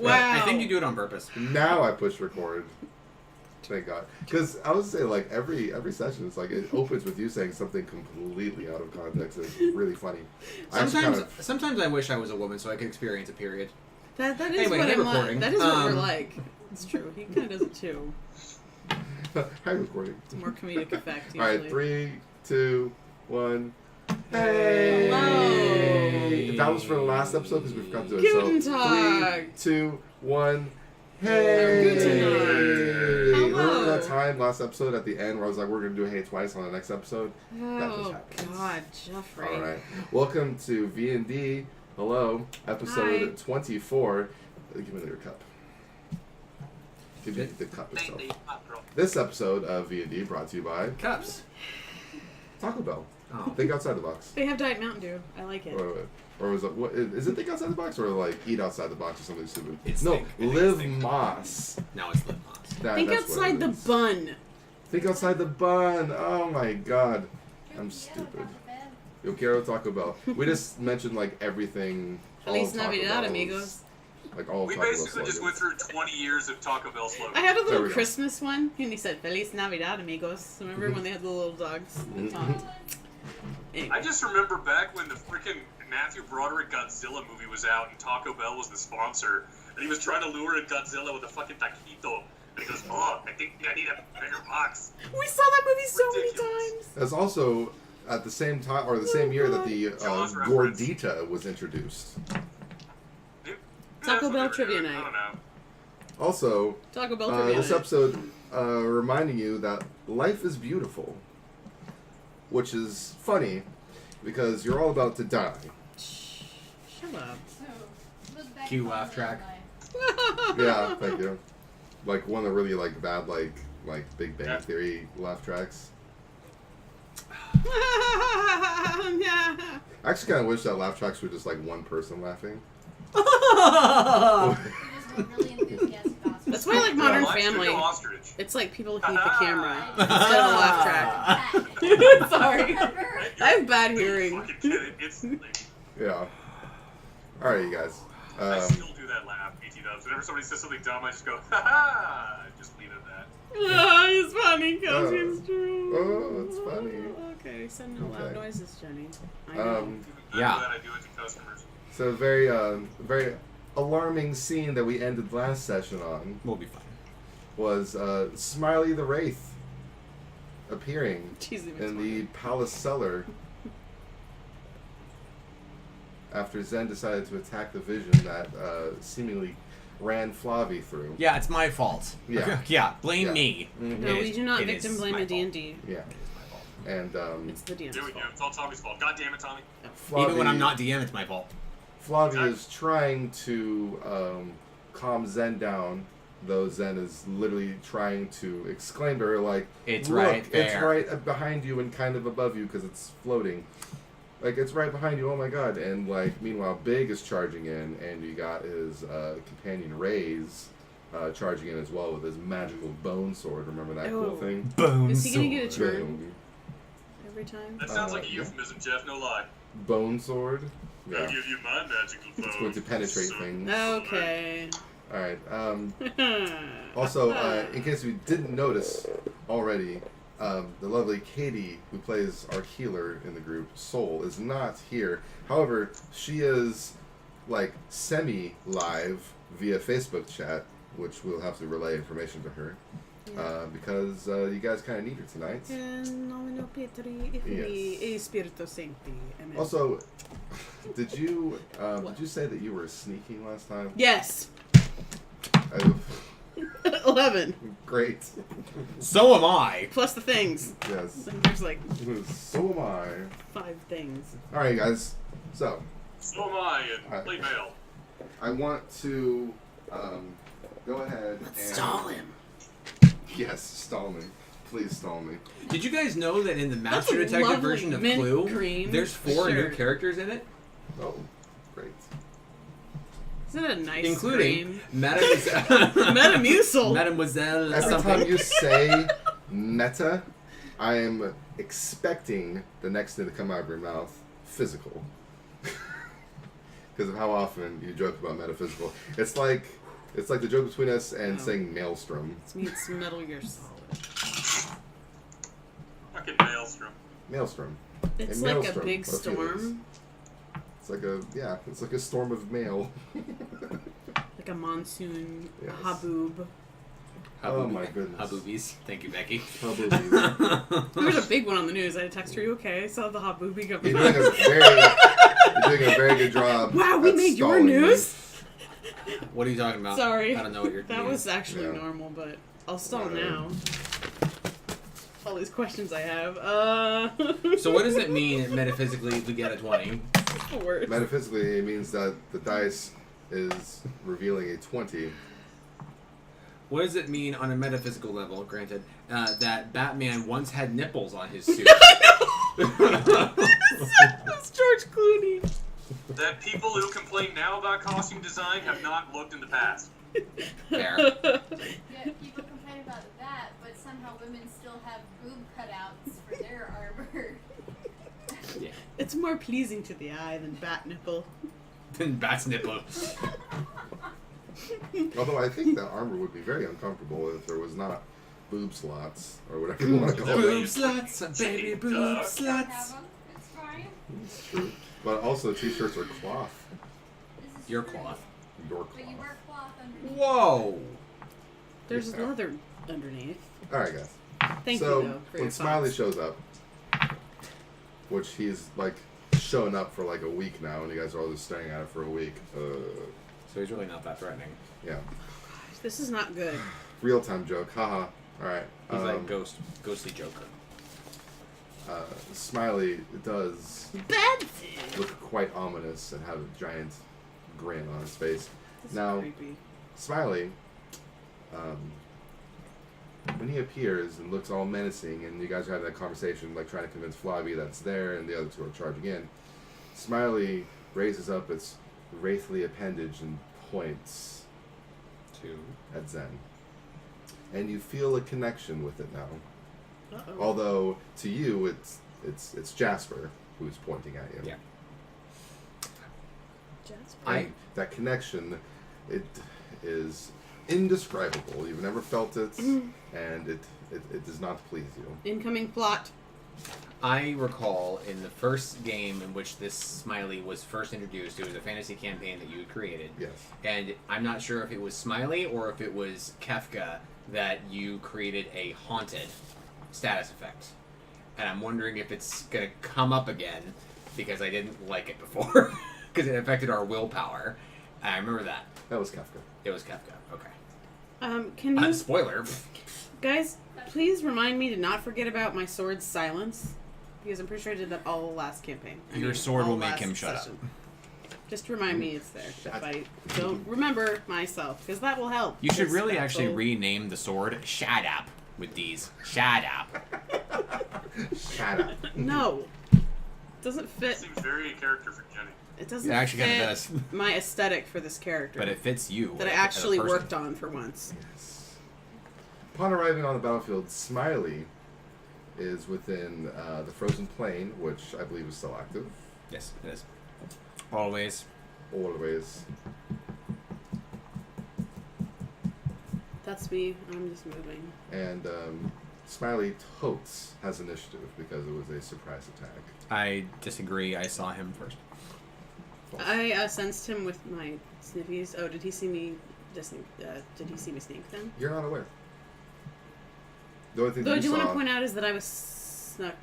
Wow. I think you do it on purpose. Now I push record. Thank God. Because I would say, like, every session, it's like, it opens with you saying something completely out of context. It's really funny. Sometimes I wish I was a woman so I could experience a period. That is Anyway, what hey, I'm recording. like. That is what we're like. It's true. He kind of does it too. Hi, recording. It's more comedic effect, usually. All right, 3, 2, 1. Hey! Hello! That was for the last episode because we forgot to do it. Guten So, Tag! 3, 2, 1. Hey! Guten Tag! Remember that time last episode at the end where I was like, we're going to do hey twice on the next episode? That just Oh, happened. God, Jeffrey. All right. Welcome to V&D. Hello. Episode 24. Give me your cup. Give me the cup itself. This episode of V&D brought to you by Cups. Taco Bell. Oh. Think outside the box. They have Diet Mountain Dew. I like it. Or was it, what, is it think outside the box or like eat outside the box or something stupid? It's no, think Live Moss. No, it's Live Moss. Think outside the bun. Think outside the bun. Oh my God. I'm stupid. Yo quiero Taco Bell. We just mentioned like everything. Feliz Navidad, amigos. Like all we Taco Bell basically just went slogans. through 20 years of Taco Bell slogans. I had a There little we go. Christmas one, and he said, Feliz Navidad, amigos. Remember when they had the little dogs that talked? Anyway. I just remember back when the freaking Matthew Broderick Godzilla movie was out and Taco Bell was the sponsor, and he was trying to lure in Godzilla with a fucking taquito. And he goes, oh, I think I need a bigger box. We saw that movie so Ridiculous. many times. That's also at the same time or the same year that the Jaws reference. Gordita was introduced. Taco That's what Bell they trivia were doing. night. I don't know. Also, Taco Bell trivia this night. episode reminding you that life is beautiful, which is funny because you're all about to die. Shut up. Cue laugh track. Yeah, thank you. Like one of the really like bad like Big Bang Theory laugh tracks. I actually kind of wish that laugh tracks were just like one person laughing. That's why I like Modern Life's Family. no ostrich. It's like people hate the camera instead of a laugh track. Sorry. I have bad hearing. Fucking get it instantly. Yeah. All right, you guys. I still do that laugh, BT dubs. Whenever somebody says something dumb, I just go, ha ha! Just leave it at that. It's funny because it's true. Oh, it's funny. Okay, send no loud Okay. noises, Jenny. I know. Yeah. I'm glad I do it to customers. So very very alarming scene that we ended last session on We'll be fine. was Smiley the Wraith appearing Jeez, it was in funny. the palace cellar after Zen decided to attack the vision that seemingly ran Flavi through. Yeah, it's my fault. Yeah. Yeah, blame Yeah. me. Mhm. No, we do not victim blame a D&D. Yeah. And It's the DM's There we go. fault. It's all Tommy's fault. God damn it, Tommy. Flavi, Even when I'm not DM, it's my fault. Flavi is trying to calm Zen down, though Zen is literally trying to exclaim to her, like, It's look, right it's there." right behind you and kind of above you because it's floating. Like, it's right behind you, oh my god. And, like, meanwhile, Big is charging in, and you got his companion Raze charging in as well with his magical bone sword. Remember that cool Oh. thing? Boom. Is he gonna get a turn Boom. every time? That sounds like a yeah. euphemism, Jeff. No lie. Bone sword? I'll Yeah. give you my magical phone. It's going to penetrate So- things. Okay. Alright, also, in case we didn't notice already, the lovely Katie, who plays our healer in the group, Soul, is not here. However, she is, like, semi-live via Facebook chat, which we'll have to relay information to her, because you guys kind of need her tonight. Also, did you say that you were sneaking last time? Yes. 11. 11. Great. So am I. Plus the things. Yes. There's like So am I. 5 things. Alright, guys. So, So am I, and Alright. play mail. I want to go ahead and... Stall him. Yes, stall me. Please stall me. Did you guys know that in the That's Master a Detective lovely version of mint Clue, green there's 4 new shirt. characters in it? Oh, great. Isn't that a nice Including scream? Metamucil. Metamucil. Mademoiselle Every something. time you say meta, I am expecting the next thing to come out of your mouth, physical. Because of how often you joke about metaphysical. It's like It's like the joke between us and saying Maelstrom. It means Metal Gear Solid. Fucking Maelstrom. Maelstrom. It's And like Maelstrom, a big or Felix. storm. It's like a storm of mail. Like a monsoon Yes. haboob. Oh my goodness. Haboobies. Thank you, Becky. Haboobies. There's a big one on the news. I text her, you okay? I saw the haboobie You're coming. doing a very good job. Wow, we at made your stalling me. news? What are you talking about? Sorry. I don't know what you're That was actually Yeah. normal, but I'll stall Whatever. now. All these questions I have. So what does it mean metaphysically if we get a 20? Words. Metaphysically, it means that the dice is revealing a 20. What does it mean on a metaphysical level, granted, that Batman once had nipples on his suit? That's George Clooney. That people who complain now about costume design have not looked in the past. Fair. Yeah, people complain about that, but somehow women still have boob cutouts for their armor. Yeah. It's more pleasing to the eye than bat nipple. Then Bat's nipple. Although I think that armor would be very uncomfortable if there was not boob slots or whatever you want to call Boob them. slots, baby boob Don't slots. have them. It's fine. It's true. But also, t-shirts are cloth. This is Your true. cloth. Your But you cloth. wear cloth underneath. Whoa. There's Yeah. leather underneath. All right, guys. Thank So you, though, for when your Smiley thoughts. shows up, which he's like shown up for like a week now, and you guys are all just staring at it for a week. So he's really not that threatening. Yeah. This is not good. Real time joke. Haha. All right. He's like ghostly Joker. Smiley does Betsy! look quite ominous and have a giant grin on his face. This is Now, creepy. Smiley, when he appears and looks all menacing, and you guys are having that conversation, like trying to convince Flabby that's there, and the other two are charging in, Smiley raises up its wraithly appendage and points Two. at Zen. And you feel a connection with it now. Uh-oh. Although to you, it's Jasper who's pointing at you. Yeah. Jasper. That connection, it is indescribable. You've never felt it, and it does not please you. Incoming plot. I recall in the first game in which this Smiley was first introduced, it was a fantasy campaign that you had created. Yes. And I'm not sure if it was Smiley or if it was Kefka that you created a haunted status effect. And I'm wondering if it's going to come up again because I didn't like it before. Because it affected our willpower. I remember that. That was Kafka. It was Kefka. Okay. Can you Spoiler. guys please remind me to not forget about my sword's silence? Because I'm pretty sure I did that all last campaign. Your sword all will make last him shut session. Just remind me it's there. Shut If I don't remember myself, because that will help. You should Because really that's actually all- rename the sword Shut Up with these. Shut Up. Shut up. No. Doesn't fit. Seems very a character for Jenny. It doesn't It actually fit kinda does. my aesthetic for this character. But it fits you. that I as a actually person. worked on for once. Yes. Upon arriving on the battlefield, Smiley is within the frozen plain, which I believe is still active. Yes, it is. Always. Always. That's me. I'm just moving. And Smiley totes has initiative because it was a surprise attack. I disagree. I saw him first. I sensed him with my sniffies. Oh, did he see me? Did he see me sneak then? You're not aware. The only thing Though I that do you want saw to point out is that I was snuck.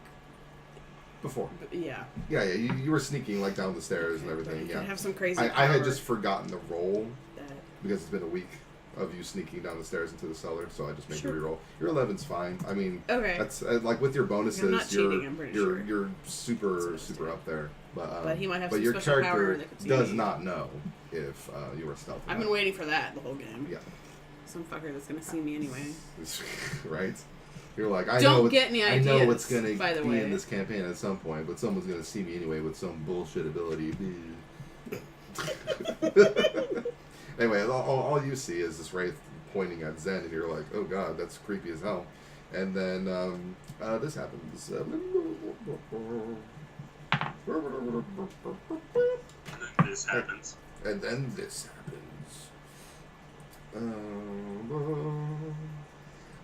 before. Yeah. Yeah, you were sneaking like down the stairs and everything. But Yeah. I have some crazy. I had power just forgotten the roll that- because it's been a week of you sneaking down the stairs into the cellar, so I just made Sure. you reroll. Your 11's fine. I mean, Okay. that's like with your bonuses, I'm not you're cheating, I'm pretty you're sure. you're super That's what it's super up there. But he might have but some your special power character that could see does me. not know if you were stealth. I've been waiting for that the whole game. Yeah. Some fucker that's gonna see me anyway. Right. You're like, I Don't know get any I know ideas, what's gonna by the be way. in this campaign at some point, but someone's gonna see me anyway with some bullshit ability. Anyway, all you see is this wraith pointing at Zen, and you're like, oh god, that's creepy as hell. And then this happens. And then this happens. And then this happens.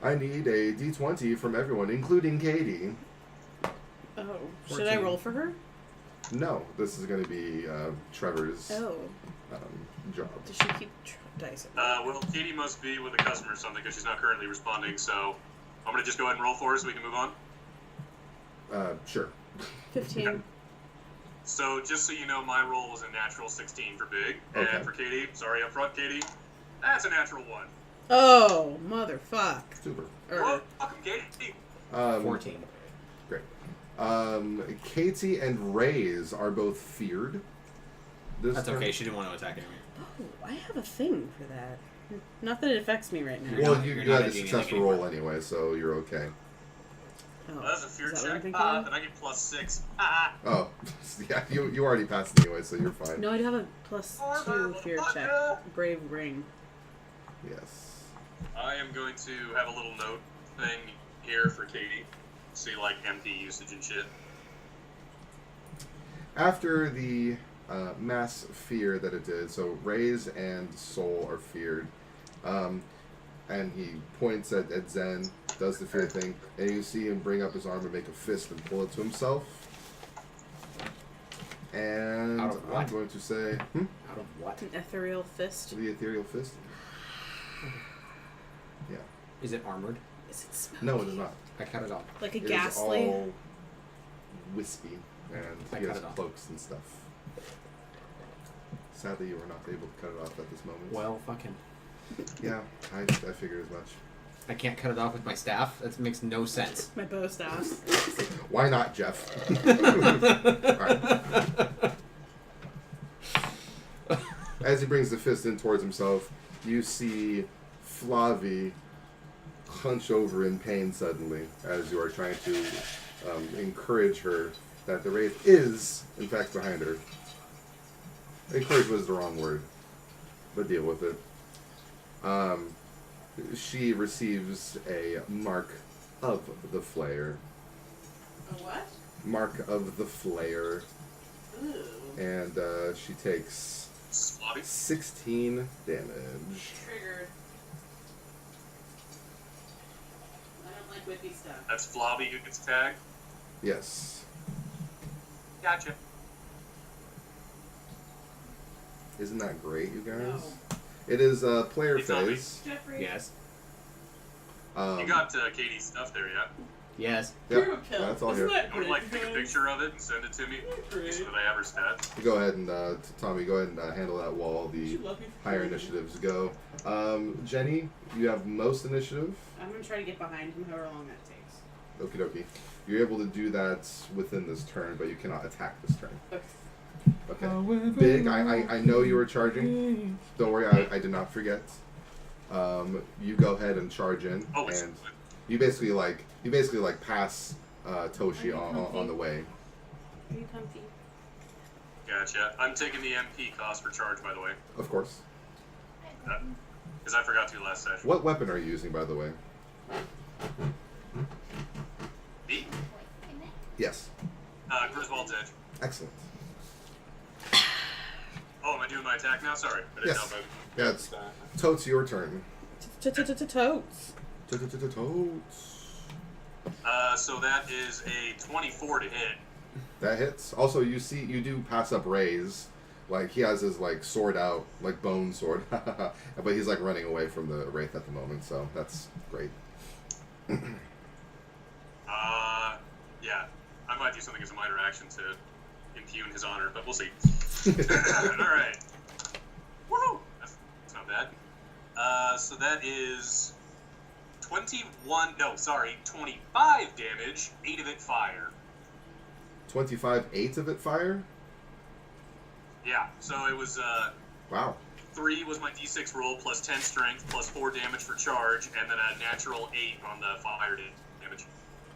I need a D20 from everyone, including Katie. Oh, should 14. I roll for her? No, this is going to be Trevor's Oh, job. does she keep dice? Well, Katie must be with a customer or something because she's not currently responding. So I'm gonna just go ahead and roll for her so we can move on. Sure. 15. So just so you know, my roll was a natural 16 for Big, Okay. and for Katie, sorry up front, Katie, that's a natural 1. Oh, motherfuck. Super. Welcome, Katie. 14. Great. Katie and Rays are both feared. That's okay. She didn't want to attack anyway. Oh, I have a thing for that. Not that it affects me right now. Well, not- you you're had not a a genie successful like roll anyway, so you're okay. Oh, That's a fear is that what I'm check. thinking? Then I get +6. Oh, yeah, you already passed anyway, so you're fine. No, I'd have a +2 fear check. Brave ring. Yes. I am going to have a little note thing here for Katie. See, like, MP usage and shit. After the mass fear that it did, so Rays and Soul are feared, and he points at Zen, does the fear thing, and you see him bring up his arm and make a fist and pull it to himself. And Out of I'm what? going to say, Out of what? An ethereal fist. the ethereal fist. Yeah. Is it armored? Is it smoky? No, it is not. I cut it off. Like a It is ghastly? all wispy, and I he cut has it off. cloaks and stuff. Sadly, you were not able to cut it off at this moment. Well, fucking. Yeah, I figured as much. I can't cut it off with my staff. That makes no sense. My bow staff. Why not, Jeff? Alright. As he brings the fist in towards himself, you see Flavi hunch over in pain suddenly as you are trying to encourage her that the Wraith is, in fact, behind her. Encourage was the wrong word, but deal with it. She receives a mark of the flare. A what? Mark of the flare. Ooh. And she takes Slobby. 16 damage. Triggered. I don't like whippy stuff. That's Flobby who gets tagged. Yes. Gotcha. Isn't that great, you guys? No. It is player Hey, Tommy. phase. Jeffrey. Yes. You got Katie's stuff there, yeah? Yes. Yep, Hero kill. that's all Isn't here. that I would great, like to take a guys? picture of it and send it to me so that I have her stats. Go ahead and, Tommy, go ahead and handle that while all the She love me for higher doing it. initiatives go. Jenny, you have most initiative. I'm gonna try to get behind him however long that takes. Okie dokie. You're able to do that within this turn, but you cannot attack this turn. Okay. Okay. Big, I know you were charging. Don't worry, I did not forget. You go ahead and charge in, Oh, it's and you basically pass Toshi on the way. Are you comfy? Gotcha. I'm taking the MP cost for charge, by the way, Of course. because I forgot to last session. What weapon are you using, by the way? Me? Yes. Griswold's Edge. Excellent. Oh, am I doing my attack now? Sorry. I didn't Yes. know. Yeah, it's Totes, your turn. Totes. Totes. So that is a 24 to hit. That hits. Also, you do pass up Rays. Like, he has his, sword out, bone sword. But he's, running away from the Wraith at the moment, so that's great. Yeah. I might do something as a minor action to impugn his honor, but we'll see. Alright. Woo! That's not bad. So that is 25 damage, 8 of it fire. 25, 8 of it fire? Yeah, so it was, Wow. 3 was my d6 roll, plus 10 strength, plus 4 damage for charge, and then a natural 8 on the fire damage.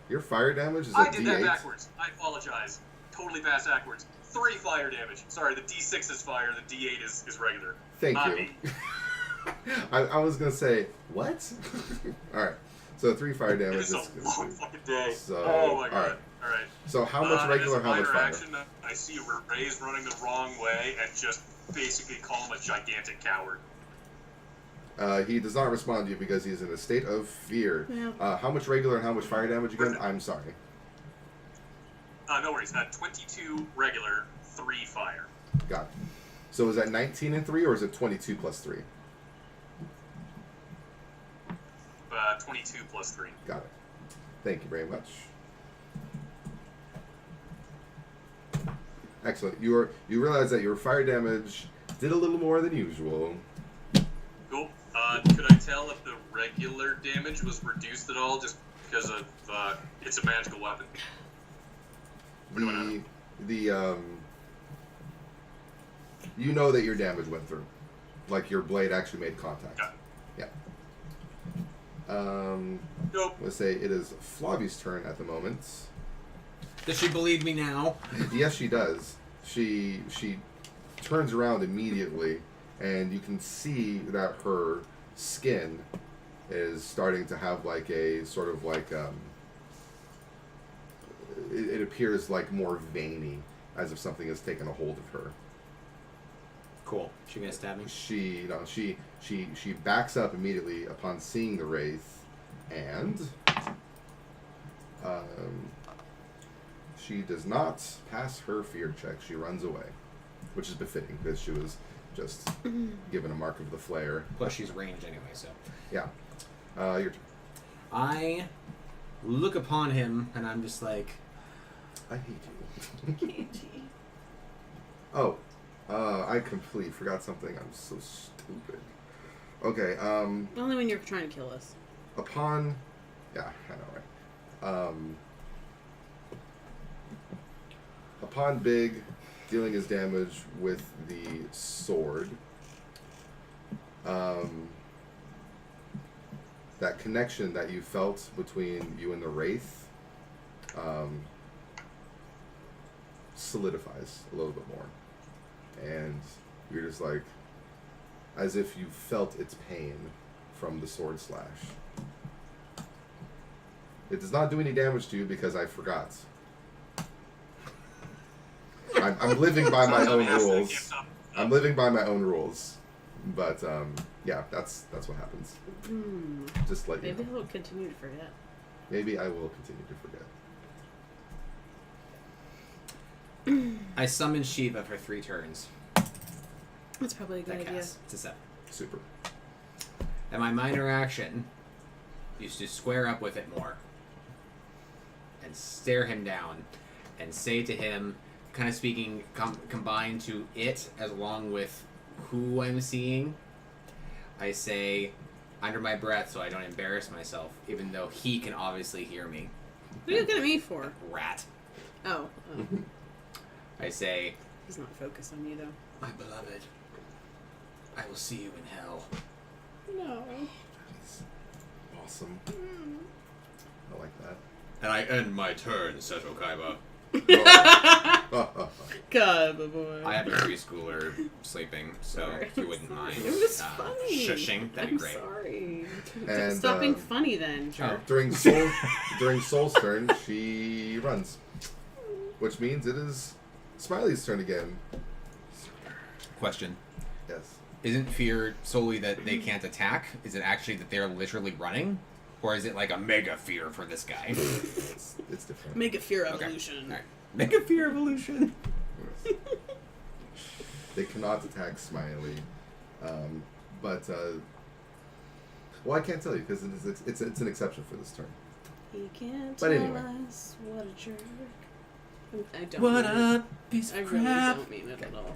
Your fire damage is a I did that D8? backwards. I apologize. Totally passed backwards. 3 fire damage. Sorry, the d6 is fire, the d8 is regular. Thank Not you. me. I was going to say, what? Alright. So 3 fire It damage is a long fucking day. So, oh my god. alright. Alright. So how much regular, as a how much minor fire? action, I see Ray's running the wrong way and just basically call him a gigantic coward. He does not respond to you because he's in a state of fear. Yeah. How much regular and how much fire damage again? I'm sorry. No worries. 22 regular, 3 fire. Got it. So is that 19 and 3, or is it 22 plus 3? 22 plus 3. Got it. Thank you very much. Excellent. You realize that your fire damage did a little more than usual. Cool. Could I tell if the regular damage was reduced at all just because of it's a magical weapon? You know that your damage went through. Like your blade actually made contact. Got Yeah. Nope. Let's say it is Flavi's turn at the moment. Does she believe me now? Yes, she does. She turns around immediately, and you can see that her skin is starting to have like a sort of like it appears like more veiny, as if something has taken a hold of her. Cool. She gonna stab me? She backs up immediately upon seeing the Wraith, and she does not pass her fear check. She runs away, which is befitting because she was just given a mark of the flare. Plus, she's ranged anyway, so. Yeah. Your turn. I look upon him, and I'm just like, I hate you. Oh, I completely forgot something. I'm so stupid. Okay. Only when you're trying to kill us. Upon, yeah, I know, right? Upon Big dealing his damage with the sword, that connection that you felt between you and the Wraith solidifies a little bit more. And you're just like, as if you felt its pain from the sword slash. It does not do any damage to you because I forgot. I'm living by my own rules. I'm living by my own rules. But, yeah, that's what happens. Just let you know. Maybe he'll continue to forget. Maybe I will continue to forget. I summon Shiva for 3 turns. That's probably a good idea. It's a 7. Super. And my minor action is to square up with it more. And stare him down. And say to him, kind of speaking combined to it as along with who I'm seeing, I say under my breath so I don't embarrass myself, even though he can obviously hear me. What are you looking at me for? Rat. Oh. I say, He's not focused on you, though. my beloved, I will see you in hell. No. That's awesome. I like that. And I end my turn, Seto Kaiba. God, the boy. I have a preschooler sleeping, so Sorry. if you wouldn't mind It was funny. shushing, that'd I'm be great. sorry. And, Stop being funny then. Sure. During Soul's turn, she runs. Which means it is Smiley's turn again. Question. Yes. Isn't fear solely that they can't attack? Is it actually that they're literally running? Or is it like a mega fear for this guy? It's different. Make a fear Okay. evolution. Alright. Mega fear evolution. Yes. They cannot attack Smiley. But, well, I can't tell you because it's an exception for this turn. He can't But tell anyway. us what a jerk. I don't What mean it. a piece I of really crap. don't mean it at all.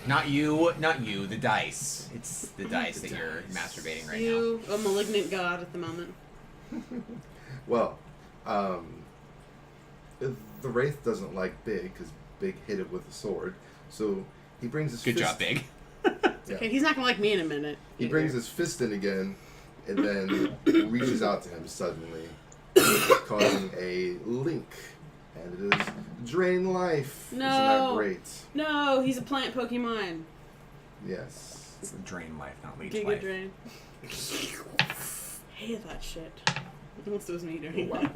Not you, the dice. It's the dice that you're masturbating right now. You, a malignant god at the moment. Well, the Wraith doesn't like Big because Big hit it with a sword. So he brings his Good fist. job, Big. Yeah. Okay, he's not gonna like me in a minute. He brings his fist in again and then reaches out to him suddenly, causing a link. And it is Drain Life. No. Isn't that great? No, he's a plant Pokemon. Yes. It's drain life, not leech Giga life. Drain. Hate that shit. Almost was me doing Oh, wow. that.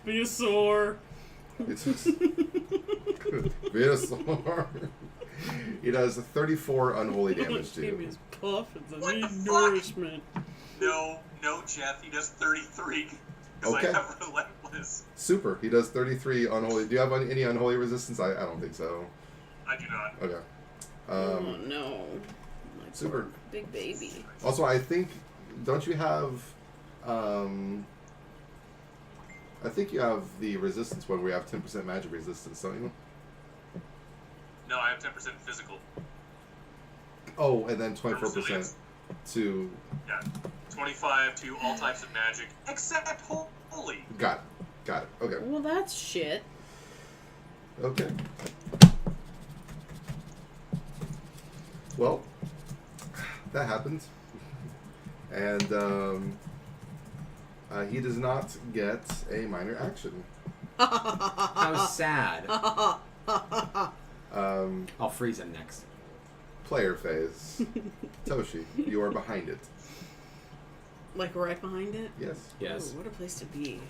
Venusaur. It's just Venusaur. He does 34 unholy damage to you. His puffins. I What need the fuck? nourishment. No, Jeff. He does 33. Because Okay. I have Relentless. Super. He does 33 unholy. Do you have any unholy resistance? I don't think so. I do not. Okay. Oh no. My Super. poor big baby. Also, I think, don't you have, I think you have the resistance one where you have 10% magic resistance, don't you? No, I have 10% physical. Oh, and then For 24% resilience. to, Yeah. 25 to all types of magic, except holy. got it, okay. Well, that's shit. Okay. Well, that happened. And he does not get a minor action. How sad. I'll freeze him next. Player phase. Toshi, you are behind it. Like right behind it? Yes. Yes. Ooh, what a place to be.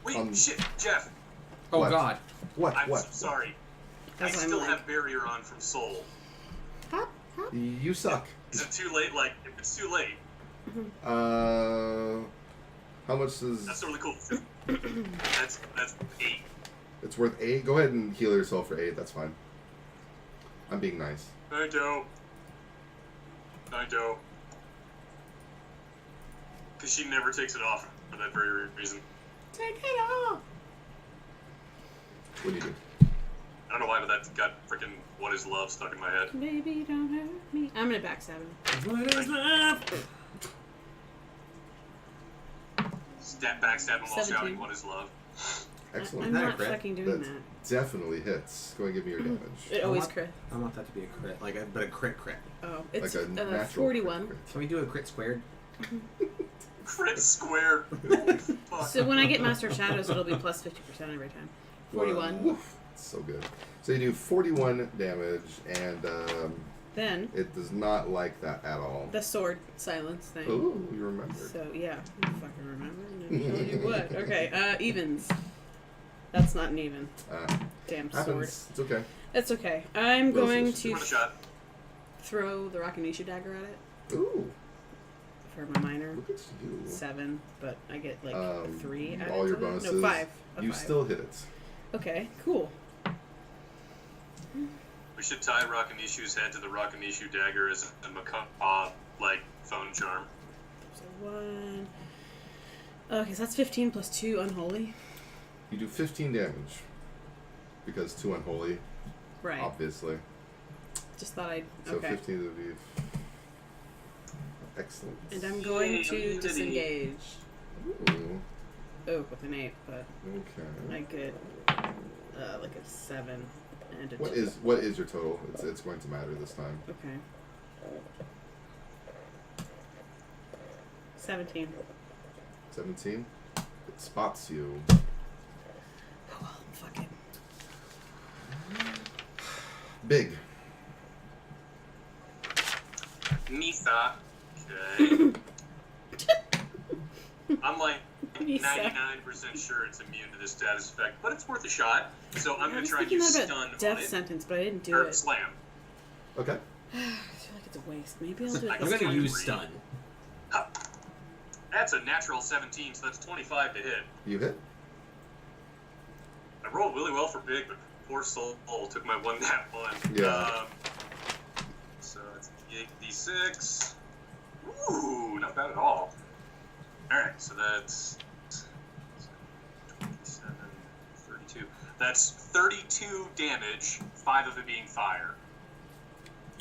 Wait, shit, Jeff. Oh What? God. I'm What? sorry. I That's why I'm still like- have barrier on from Soul. Hop, hop. You suck. Is it too late? Like, if it's too late, How much that's is... really cool. That's 8. It's worth 8? Go ahead and heal yourself for 8. That's fine. I'm being nice. I don't. Because she never takes it off for that very reason. Take it off. What do you do? I don't know why, but that got freaking What Is Love stuck in my head. Baby, don't hurt me. I'm gonna backstab him. What is love? Backstab him while 17. shouting What Is Love. Excellent. I'm Is that a not crit? fucking doing That that. definitely hits. Go and give me your damage. It always want- crit. I want that to be a crit, but a crit. Oh, it's Like a natural 41. crit. Can we do a crit squared? Crit square. Holy fuck. So when I get Master of Shadows, it'll be plus 50% every time. 41. Woof. So good. So you do 41 damage, and Then it does not like that at all. the sword silence thing. Ooh, you remembered. So yeah, you fucking remember. And I'll tell you what. Okay, evens. That's not an even. Damn sword. Happens. It's okay. It's okay. I'm Well, going so- to Give it a shot. throw the Rakanishu dagger at it Ooh, for my minor. look at you. 7, but I get like a 3 added all your to that. bonuses. No, 5. A You 5. still hit it. Okay, cool. We should tie Rakanishu's head to the Rakanishu dagger as a macabre, like, phone charm. So 1. Okay, so that's 15 plus 2 unholy. You do 15 damage. Because 2 unholy, Right. obviously. Just thought I'd. So Okay. 15 would be excellent. And I'm going Yay, to unity. disengage. Ooh, Oh, with an 8, but okay. I get like a 7 and a What 2. is your total? It's going to matter this time. Okay. 17. 17. It spots you. Oh well, fuck it. Big. Misa. Okay. I'm like Misa. 99% sure it's immune to this status effect, but it's worth a shot. So I'm I going was to try and thinking use that stun about death on it. sentence, but I didn't do Or it. slam. Okay. I feel like it's a waste. Maybe I'll do it I'm this I'm gonna time. use stun. Ha. That's a natural 17, so that's 25 to hit. You hit. I rolled really well for big, but poor soul took my 1 nat 1. Yeah. So it's 8d6. Ooh, not bad at all. Alright, so that's 27, 32. That's 32 damage, 5 of it being fire.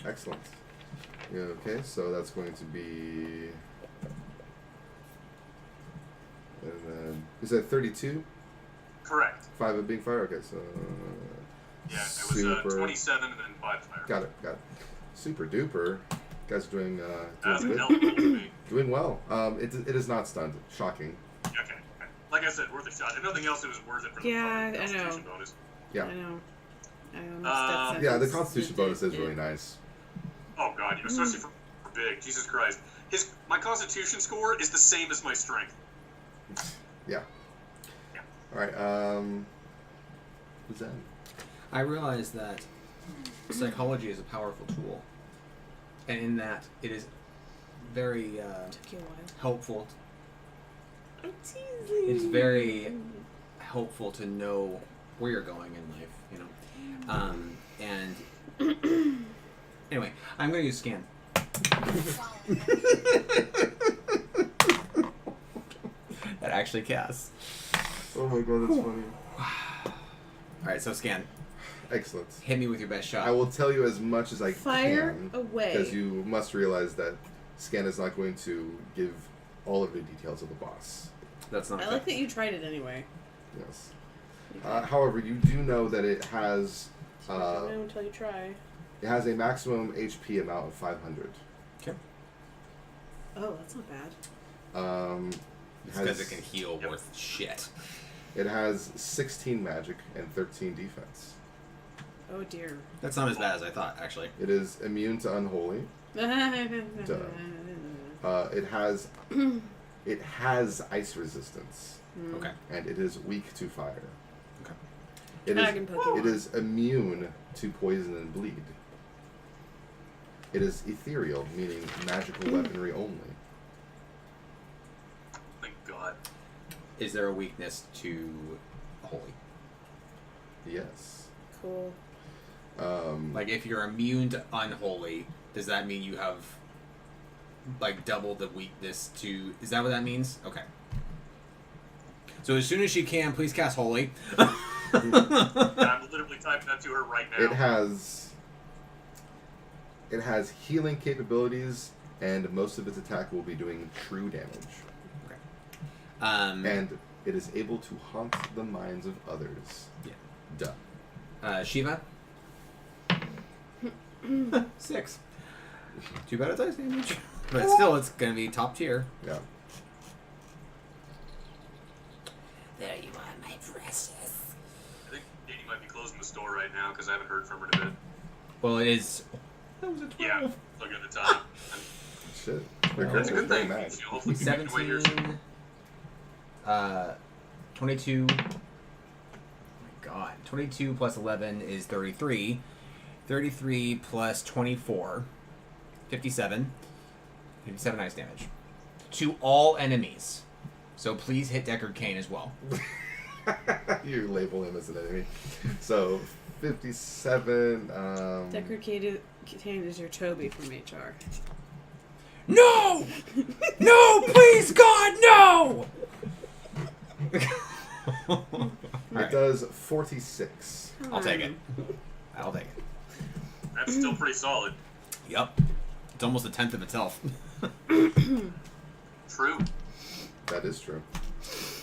Excellent. Yeah, okay, so that's going to be. And then. Is that 32? Correct. 5 of being fire? Okay, so. Yeah, it was 27 and then 5 fire. Got it. Super duper. You guys are doing, That's doing an good. L roll for me. Doing well. It is not stunned. Shocking. Okay. Like I said, worth a shot. If nothing else, it was worth it for the Yeah, I Constitution know. bonus. Yeah. I know. Yeah, the Constitution bonus is really nice. Oh god, especially for big. Jesus Christ. My Constitution score is the same as my strength. Yeah. Yeah. Alright, who's that? I realized that psychology is a powerful tool, and in that it is very Took you a while. helpful. I'm teasing. It's very helpful to know where you're going in life, you know. And anyway, I'm going to use scan. That actually casts. Oh my god, that's funny. All right, so scan. Excellent. Hit me with your best shot. I will tell you as much as I Fire can. away. Because you must realize that Scan is not going to give all of the details of the boss. That's not. I like that you tried it anyway. Yes. However, you do know that it has I don't know until you try. it has a maximum HP amount of 500. Okay. Oh, that's not bad. Because it can heal worth shit. It has 16 magic and 13 defense. Oh dear. That's not as bad as I thought, actually. It is immune to unholy. It has it has ice resistance, Okay. and it is weak to fire. Okay. It is immune to poison and bleed. It is ethereal, meaning magical weaponry only. Thank God. Is there a weakness to holy? Yes. Cool. Like, if you're immune to unholy, does that mean you have, like, double the weakness to... Is that what that means? Okay. So as soon as she can, please cast holy. Yeah, I'm literally typing that to her right now. It has healing capabilities, and most of its attack will be doing true damage. Okay. And it is able to haunt the minds of others. Yeah. Duh. Shiva? 6. Too bad it's ice damage. But still, it's gonna be top tier. Yeah. There you are, my precious. I think Katie might be closing the store right now because I haven't heard from her in a bit. Well, it is... That was a 12. Yeah, look at the time. Shit. Well, That's a good Very thing. mad. You know, hopefully we can wait here soon. 17... 22... Oh my god. 22 plus 11 is 33. 33 plus 24. 57. 57 ice damage. To all enemies. So please hit Deckard Cain as well. You label him as an enemy. So, 57. Deckard Cain is your Toby from HR. No! No, please, God, no! It does 46. I'll take it. I'll take it. That's still pretty solid. Yep. It's almost a tenth of itself. True. That is true.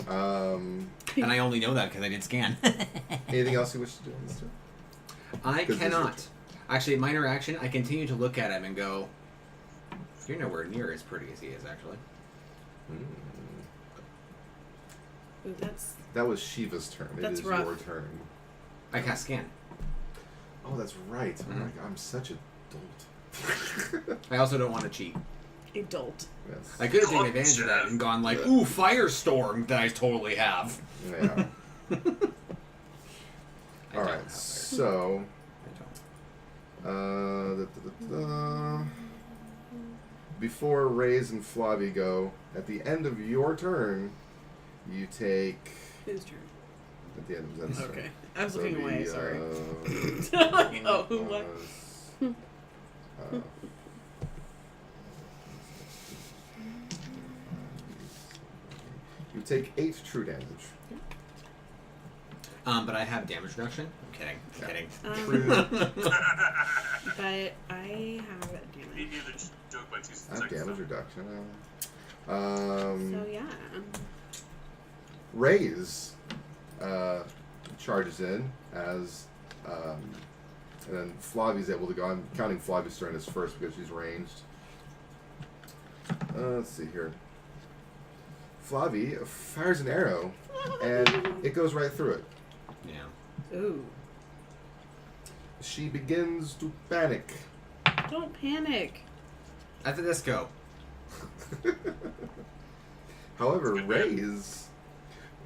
And I only know that because I did scan. Anything else you wish to do on this turn? I 'Cause cannot. Actually, minor action, I continue to look at him and go, you're nowhere near as pretty as he is, actually. Ooh, that's That was Shiva's turn. That's It is rough. your turn. I cast scan. Oh, that's right. Oh my Mhm. god, I'm such a dolt. I also don't want to cheat. adult. Yes. I could have taken advantage of that and gone like, ooh, Firestorm that I totally have. Yeah. I don't Alright, have so... Firestorm. Before Raze and Flavi go, at the end of your turn, you take... Whose turn? At the end of Zen's turn. Okay. I was So looking it'd away, be, sorry. uh, Oh, who what? You take 8 true damage. But I have damage reduction. I'm kidding. I'm kidding. But I have He damage. knew the joke by 2 I have seconds. damage reduction. So yeah. Raze charges in as, and then Flavi's able to go. I'm counting Flavi's turn as first because she's ranged. Let's see here. Flavi fires an arrow, and it goes right through it. Yeah. Ooh. She begins to panic. Don't panic. After this, go. However,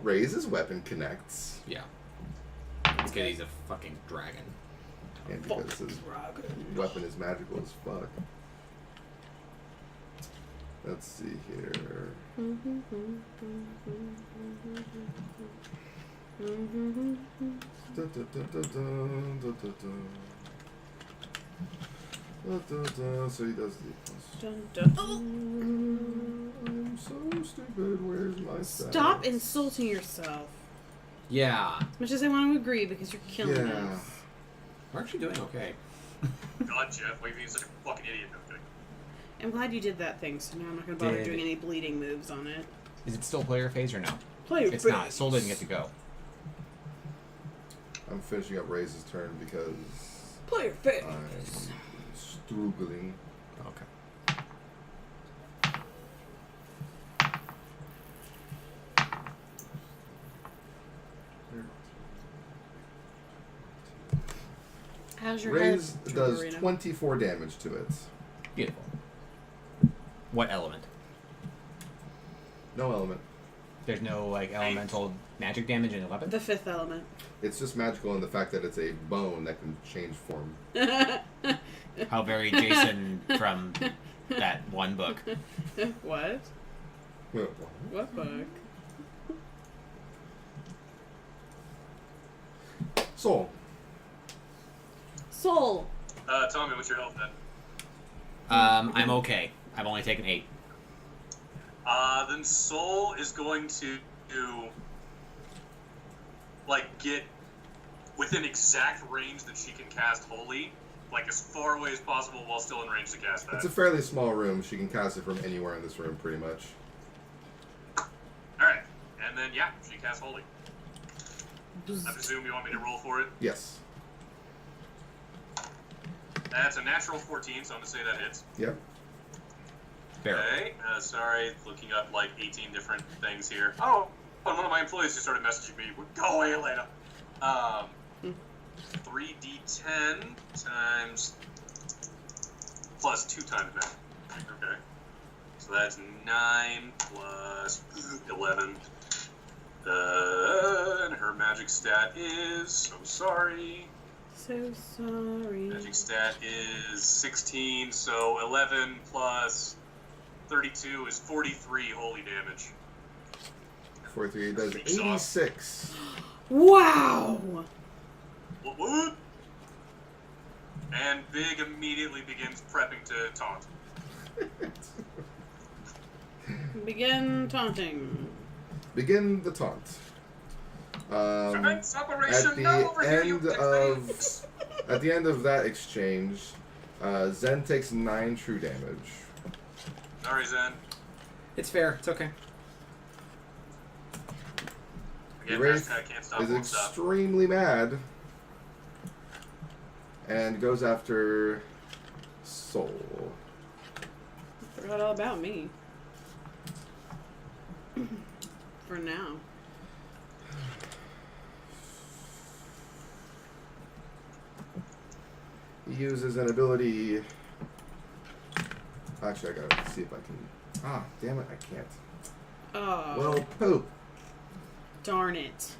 Raze's weapon connects. Yeah. It's because he's a fucking dragon. And because his weapon is magical as fuck. Let's see here. So he does the I'm so stupid. Where's my stats? Stop insulting yourself. Yeah. As much as I want to agree, because you're killing us. We're actually doing okay. God, Jeff, why are you being such a fucking idiot? No kidding. I'm glad you did that thing, so now I'm not going to bother Did- doing any bleeding moves on it. Is it still player phase or no? Player It's not. Soul didn't get to go. I'm finishing up Ray's turn because Player face. I'm struggling. Okay. How's your Ray's head? does Arena? 24 damage to it. Beautiful. What element? No element. There's no like elemental magic damage in the weapon? The fifth element. It's just magical in the fact that it's a bone that can change form. How very Jason from that one book. What? Well, What book? Soul. Soul. Tommy, what's your health then? I'm okay. I've only taken 8. Then Soul is going to like get within exact range that she can cast Holy, like as far away as possible while still in range to cast that. It's a fairly small room. She can cast it from anywhere in this room, pretty much. Alright, and then yeah, she casts Holy. I presume you want me to roll for it? Yes. That's a natural 14, so I'm gonna say that hits. Yep. Barely. Okay, sorry, looking up like 18 different things here. Oh, and one of my employees just started messaging me. Go away, Elena. 3d10 times plus 2 times math. Okay. So that's 9 plus 11. And her magic stat is, so sorry. So sorry. Magic stat is 16, so 11 plus 32 is 43 holy damage. 43 does 86. Wow! What? And Big immediately begins prepping to taunt. Begin taunting. Begin the taunt. Commence operation, At now over the here, you end dick of things. at the end of that exchange, Zen takes 9 true damage. Sorry, Zen. It's fair. It's okay. Again, Wraith hashtag can't stop, is won't stop. extremely mad and goes after Soul. Forgot all about me. For now. He uses an ability. Actually, I gotta see if I can. Ah, damn it, I can't. Oh. Well, poop. Darn it.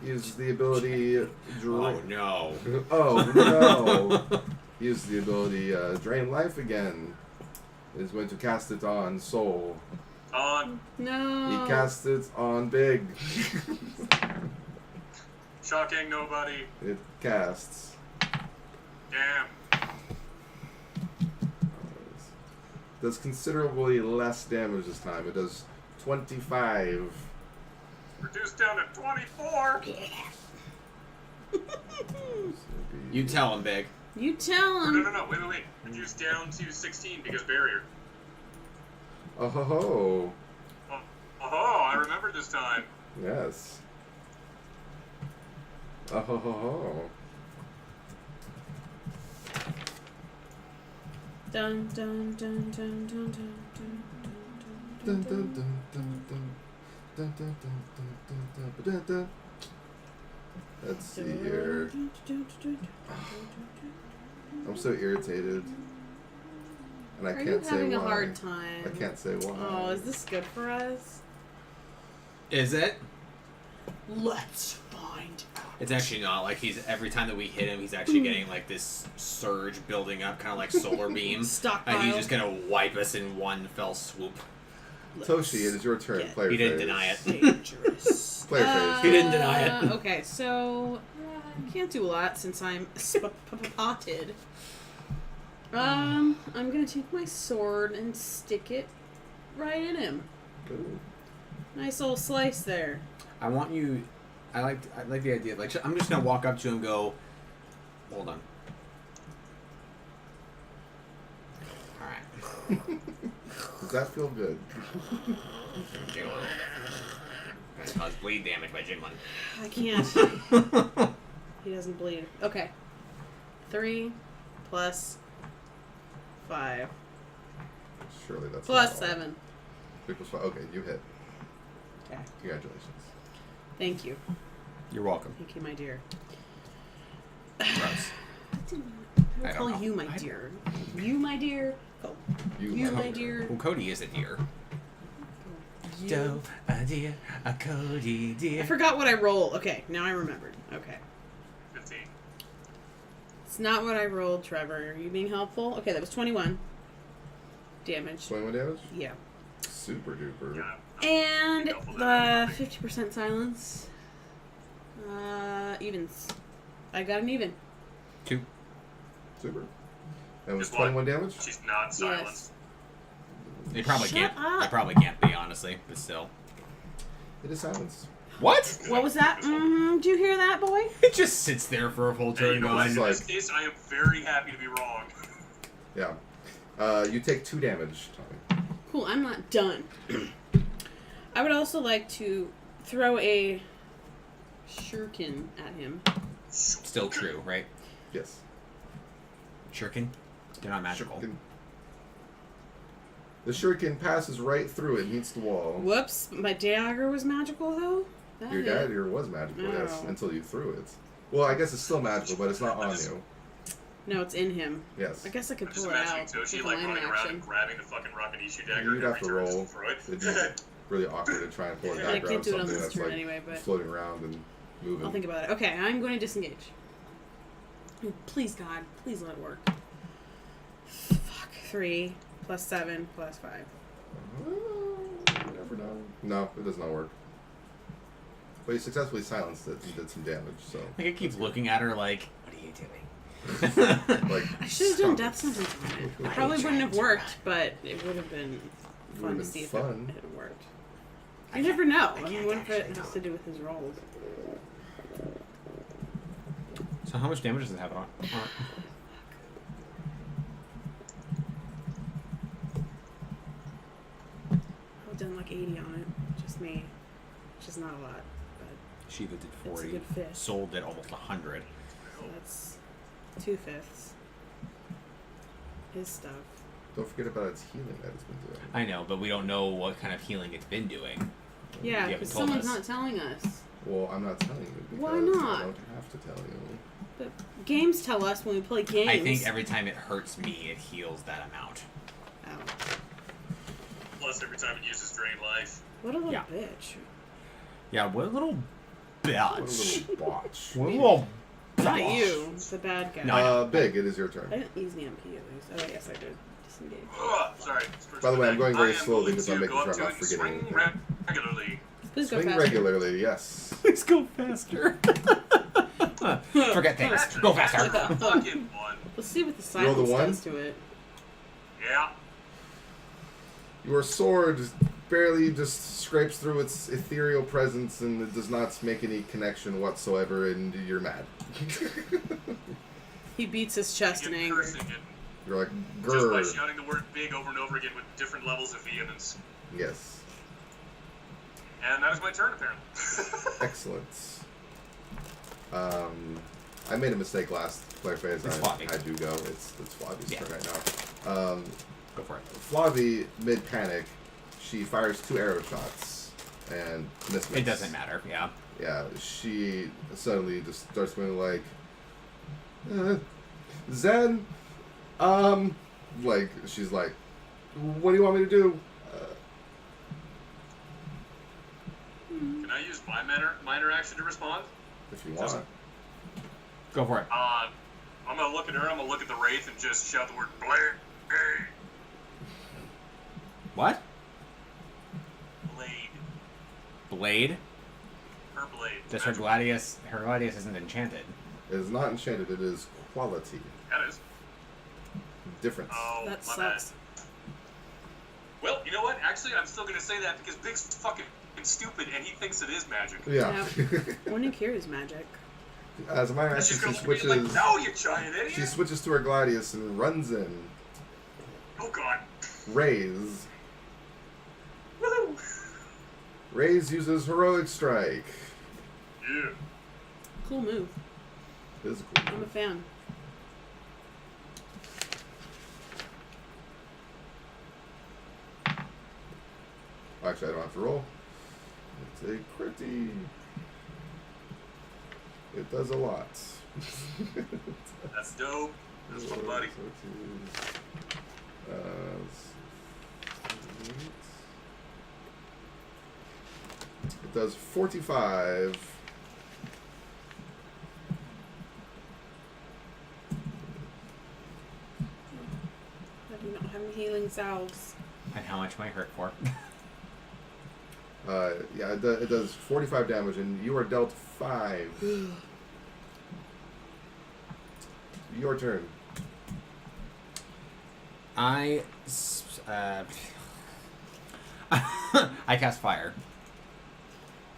Use the ability. Oh no. Oh no! Use the ability Drain Life again. Is going to cast it on Soul. On. No. He casts it on Big. Shocking nobody. It casts. Damn. Does considerably less damage this time. It does 25. Reduced down to 24. You tell him, Big. You tell him. No, wait. Reduced down to 16 because barrier. Oh ho ho! Oh, I remember this time. Yes. Oh ho ho ho! Dun dun dun dun dun dun Dun, dun, dun, dun, dun. Dun, dun, dun, dun, dun, dun, dun, dun. Let's see here. I'm so irritated. And I Are you can't say having why. a hard time? I can't say why. Oh, is this good for us? Is it? Let's find out. It's actually not. Like, every time that we hit him, he's actually getting, like, this surge building up, kind of like solar beam. Stockpile. And he's just gonna wipe us in one fell swoop. Toshi, it is your turn. get Player He didn't phase. deny it. Dangerous. Player phase. He didn't deny it. Okay, so can't do a lot since I'm spotted. I'm gonna take my sword and stick it right in him. Ooh. Nice little slice there. I want you... I like the idea. Like, I'm just gonna walk up to him and go... Hold on. Alright. Does that feel good? Jiggle. That's cause bleed damage by jiggling. I can't. He doesn't bleed. Okay. 3 plus 5 Surely that's plus not all. 7. 3 plus 5. Okay, you hit. Okay. Congratulations. Thank you. You're welcome. Thank you, my dear. Gross. I I call don't know. you my dear. You, my dear. Oh, you, my dear. Well, Cody is a deer. You. a deer, a Cody deer. I forgot what I rolled. Okay, now I remembered. Okay. 15. It's not what I rolled, Trevor. Are you being helpful? Okay, that was 21 damage. 21 damage? Yeah. Super duper. Yeah. And Helpful the there. 50% silence. Evens. I got an even. 2. Super. That was Just what? 21 damage? She's not silenced. They probably Shut can't. up. They probably can't be, honestly, but still. It is silence. What? What was that? Mm-hmm. Did you hear that, boy? It just sits there for a full Hey, turn you know what? going. In this case, I am very happy to be wrong. Yeah. You take 2 damage, Tommy. Cool, I'm not done. I would also like to throw a shuriken at him. Still true, right? Yes. Shuriken? They're not magical. Shuriken. The shuriken passes right through it and hits the wall. Whoops, my dagger was magical, though? That Your hit. dagger was magical, yes, Oh. until you threw it. Well, I guess it's still magical, but it's not on you. No, it's in him. Yes. I guess I could I'm just pull it imagining out. Toshi With a like line running around action. and grabbing the fucking Rakanishi dagger You'd every have to turn roll. to throw it. It'd be really awkward to try and pull a I dagger out can't of do it on something this that's turn like anyway, but floating around and moving. I'll think about it. Okay, I'm going to disengage. Oh, please, God. Please let it work. Fuck. 3 plus 7 plus 5. You never know. No, it does not work. But you successfully silenced it and did some damage, so. Like, it keeps looking at her like, what are you doing? Like, I should have done stop death it. sentence on it. Why It probably are you wouldn't have trying to worked, but it would have been fun would've to been see if fun. it had worked. You never know. I mean, what if it has to do with his rolls? So how much damage does it have on? I've done like 80 on it. Just me. Which is not a lot, but Shiva did it's a 40. good fit. Soul did almost 100. So that's 2/5 his stuff. Don't forget about its healing that it's been doing. I know, but we don't know what kind of healing it's been doing. Yeah, You haven't because told someone's us. not telling us. Well, I'm not telling you because Why I not? don't have to tell you. But games tell us when we play games. I think every time it hurts me, it heals that amount. Oh, Plus, every time it uses Drain Life. what a little Yeah. bitch. Yeah, what a little What a bitch. little botch. What a little Not bitch. you, it's the bad guy. No, I know. Big, it is your I turn. didn't use the MP at least. Oh, yes, I did. Disengage. Ugh, sorry. By the way, I'm going very I am slowly going because I'm to making go sure up I'm not to it and forgetting swing anything. regularly. Please go Swing faster. regularly, yes. Please go faster. Forget things. Go faster. Fucking one. Let's see what the Roll the silence one? does to it. Yeah. Your sword barely just scrapes through its ethereal presence and it does not make any connection whatsoever, and you're mad. He beats his chest in Again, anger. cursing it. You're like, Just by grr. shouting the word big over and over again with different levels of vehemence. Yes. And that is my turn, apparently. Excellent. I made a mistake last player phase. It's Flavi. I do go. It's Flavi's Yeah. turn right now. Go for it. Flavi, mid-panic, she fires 2 arrow shots and misses. It doesn't matter, yeah. Yeah, she suddenly just starts going like, Zen, like, she's like, what do you want me to do? I use my minor action to respond? If you want. Go for it. I'm gonna look at her. I'm gonna look at the Wraith and just shout the word blade. What? Blade. Blade? Her blade. Does her gladius? Her gladius isn't enchanted. It is not enchanted. It is quality. That is. Difference. Oh, That my sucks. bad. Well, you know what? Actually, I'm still gonna say that because Big's fucking stupid and he thinks it is magic. Yeah. When you cure is magic. As a minor And action, she's she gonna look at me switches. like, no, you giant idiot! She switches to her gladius and runs in. Oh god. Raise. Woo! Raise uses heroic strike. Yeah. Cool move. It is cool. I'm a fan. Actually, I don't have to roll. It's a critty. It does a lot. That's dope. That's my buddy. It does 45. I do not have any healing salves. And how much might hurt for? Yeah, it does 45 damage, and you are dealt 5. Your turn. I cast fire.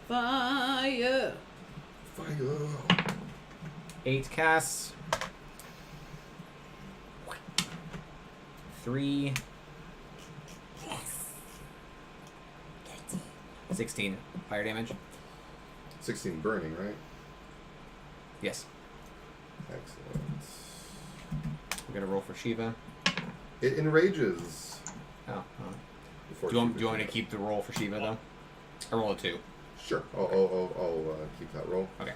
Fire! Fire. 8 casts. 3. 16 fire damage. 16 burning, right? Yes. Excellent. We're gonna roll for Shiva. It enrages. Oh. Before Do you want Shiva me to shoots. keep the roll for Shiva though? I roll a 2. Sure. I'll keep that roll. Okay.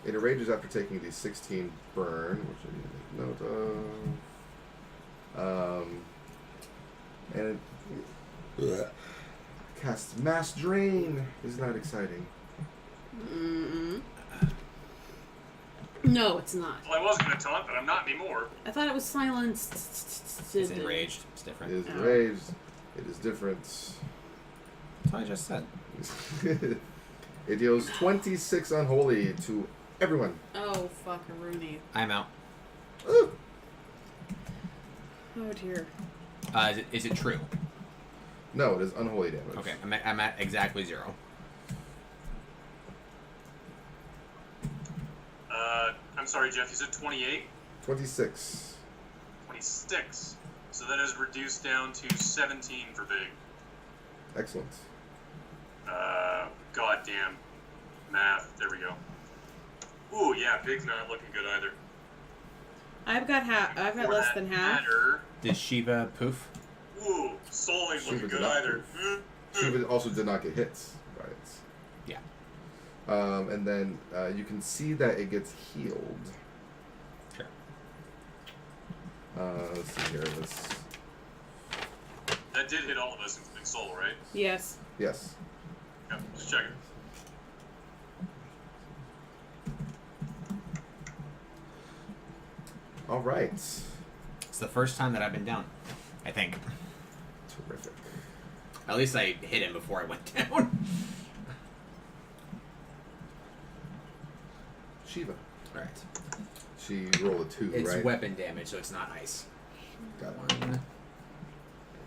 It enrages after taking the 16 burn, which I need to make note of. And it casts Mass Drain. Is not exciting. Mm-mm. No, it's not. Well, I was gonna taunt, but I'm not anymore. I thought it was silenced. It's enraged. It's It different. is Oh. enraged. It is different. That's what I just said. It deals 26 unholy to everyone. Oh, fuck, a Rooney. I'm out. Ooh. Oh, dear. Is it true? No, it is unholy damage. Okay, I'm at exactly 0. I'm sorry, Jeff, you said 28? 26. 26. So that is reduced down to 17 for Big. Excellent. Goddamn. Math. There we go. Ooh, yeah, Big's not looking good either. I've got I've got For less that than half. matter- Did Shiva poof? Ooh, Soul ain't Shiva looking did good not either. Shiva also did not get hits by it. Yeah. And then you can see that it gets healed. Sure. Let's see here. This. That did hit all of us, including Soul, right? Yes. Yes. Yeah, just checking. All right. It's the first time that I've been down. I think. Terrific. At least I hit him before I went down. Shiva. All right. She rolled a 2, It's right? weapon damage, so it's not ice. Got it. 1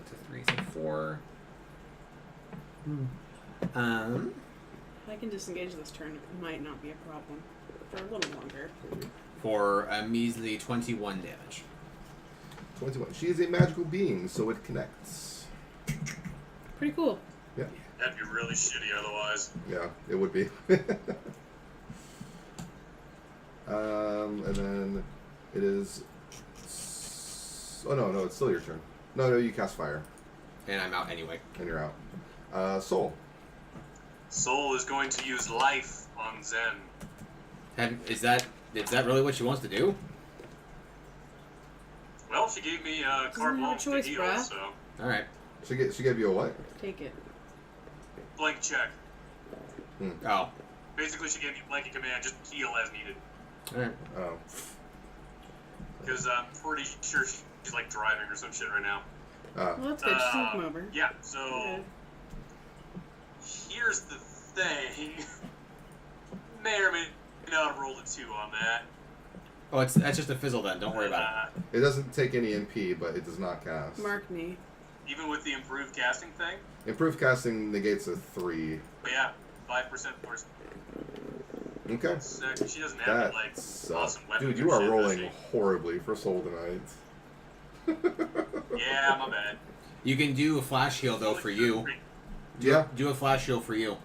to 3, so 4. I can disengage this turn. It might not be a problem for a little longer. For a measly 21 damage. 21. She is a magical being, so it connects. Pretty cool. Yeah. That'd be really shitty otherwise. Yeah, it would be. And then it is. Oh no, it's still your turn. No, you cast fire, And I'm out anyway. and you're out. Soul. Soul is going to use life on Zen. Is that really what she wants to do? Well, she gave me Doesn't carte have a blanche to choice, heal, bruh. so All right. She gave you a what? Take it. Blank check. Oh. Basically, she gave me blanket command, just heal as needed. Alright. Oh. Because I'm pretty sure she's like driving or some shit right now. Well, that's good. Just come over. Yeah, so Okay. here's the thing. May or may not have rolled a 2 on that. Oh, that's just a fizzle then. Don't worry about it. It doesn't take any MP, but it does not cast. Mark me. Even with the improved casting thing? Improved casting negates a 3. But yeah, 5% force. Okay. She doesn't have That like sucks. awesome weapons. Dude, you or are shit, does rolling she? horribly for Soul tonight. Yeah, my bad. You can do a flash heal though for you. Yeah. Do a flash heal for you.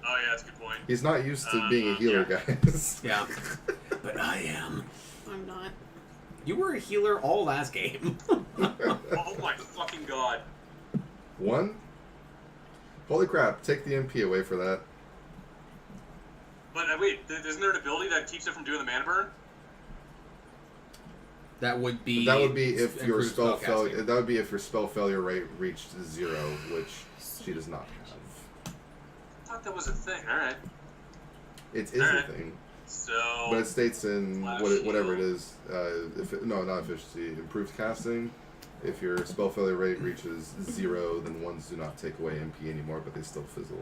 Oh yeah, that's a good point. He's not used to being a healer, yeah. guys. Yeah. But I am. I'm not. You were a healer all last game. Oh my fucking god. 1? Holy crap, take the MP away for that. But wait, isn't there an ability that keeps it from doing the mana burn? That would be. That would be if your improved spell spellcasting. That would be if your spell failure rate reached 0, which she does not have. I thought that was a thing. Alright. It is Alright. a thing, So... but it states in Flash whatever it heal. is. Not efficiency. Improved casting. If your spell failure rate reaches 0, then ones do not take away MP anymore, but they still fizzle.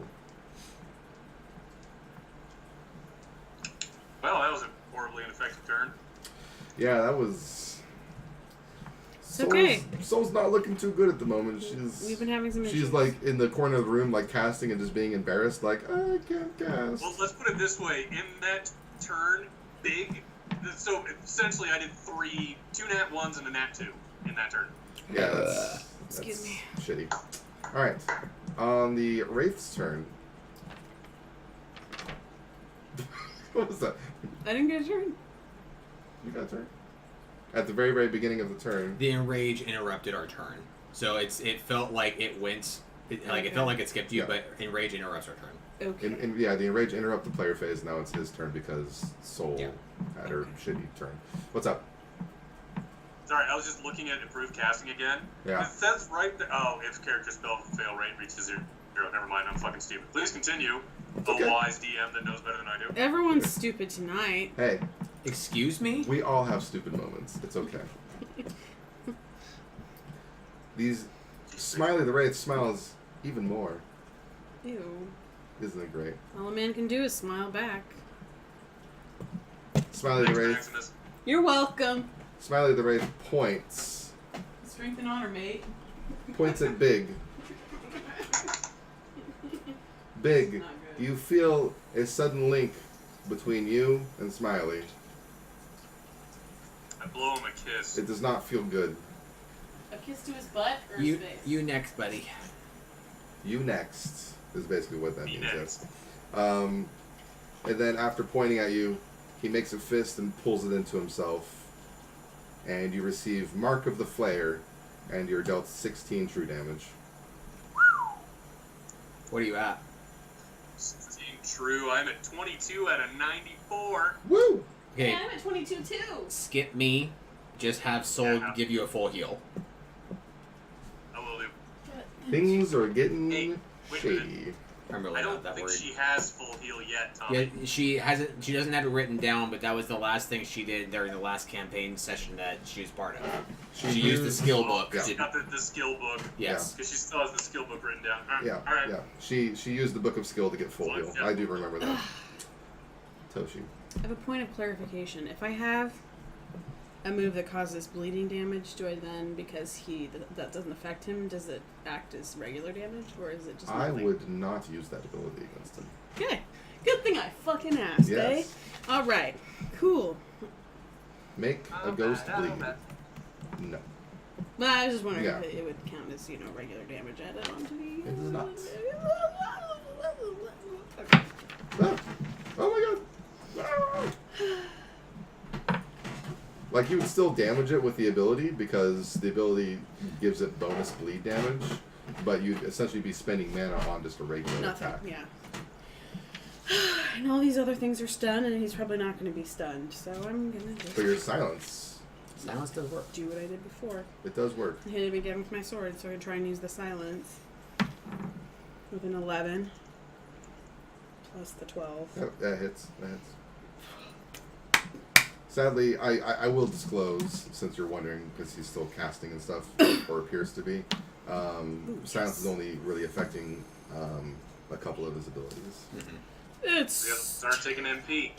Well, that was a horribly ineffective turn. Yeah, that was. It's okay. Soul's not looking too good at the moment. We've been having some issues. She's like in the corner of the room, like casting and just being embarrassed, like I can't cast. Well, let's put it this way. In that turn, so essentially I did 2 nat 1s and a nat 2 in that turn. Yeah, that's Excuse me. shitty. All right, on the Wraith's turn. What was that? I didn't get a turn. You got a turn? At the very, very beginning of the turn. The enrage interrupted our turn, so it felt like it went. It Okay. felt like it skipped you, Yeah. but enrage interrupts our turn. Okay. Yeah, the enrage interrupt the player phase. Now it's his turn because Soul Yeah. had her shitty turn. What's up? Sorry, I was just looking at improved casting again. Yeah. It says right there. Oh, if character spell fail rate reaches 0. Never mind, I'm fucking stupid. Please continue. Okay. A wise DM that knows better than I do. Everyone's stupid tonight. Hey, Excuse me? we all have stupid moments. It's okay. These Smiley the Wraith smiles even more. Ew. Isn't it great? All a man can do is smile back. Smiley the Thanks, Wraith. Maximus. You're welcome. Smiley the Wraith points. Strength and honor, mate. Points at Big. Big. Not good. You feel a sudden link between you and Smiley. I blow him a kiss. It does not feel good. A kiss to his butt or You his face? you next, buddy. You next is basically what that Me means. next. Yes. And then after pointing at you, he makes a fist and pulls it into himself. And you receive Mark of the Flare, and you're dealt 16 true damage. What are you at? 16 true. I'm at 22 out of 94. Woo! Okay, Yeah, I'm at 22 too. skip me. Just have Soul Yeah. give you a full heal. I will do. Things are getting Hey, wait a shady. I'm really I not don't that think worried. she has full heal yet, Tom. Yeah, she hasn't. She doesn't have it written down, but that was the last thing she did during the last campaign session that she was part of. She used the skill book. Yeah. She got the skill book. Yes. Because she still has the skill book written down. Yeah, Alright. yeah. She used the Book of Skill to get full Fine, heal. yeah. I do remember that. Toshi. I have a point of clarification. If I have a move that causes bleeding damage, do I then, because that doesn't affect him, does it act as regular damage, or is it just I nothing? would not use that ability against him. Okay. Good thing I fucking asked, Yes. eh? Alright. Cool. Make a Not ghost bad, not bleed. bad. No. Well, I was just wondering Yeah. if it would count as, regular damage added onto the... It does not. Okay. Ah. Oh my god! Ah. Like, you would still damage it with the ability, because the ability gives it bonus bleed damage, but you'd essentially be spending mana on just a regular Nothing, attack. yeah. And all these other things are stunned, and he's probably not going to be stunned, so I'm going to just But your silence, Silence does work. do what I did before. it does work. I hit him again with my sword, so I can try and use the silence. With an 11. Plus the 12. Yep, that hits. Sadly, I will disclose, since you're wondering, because he's still casting and stuff, or appears to be. Silence is only really affecting a couple of his abilities. Mm-hmm. It's... We gotta start taking MP.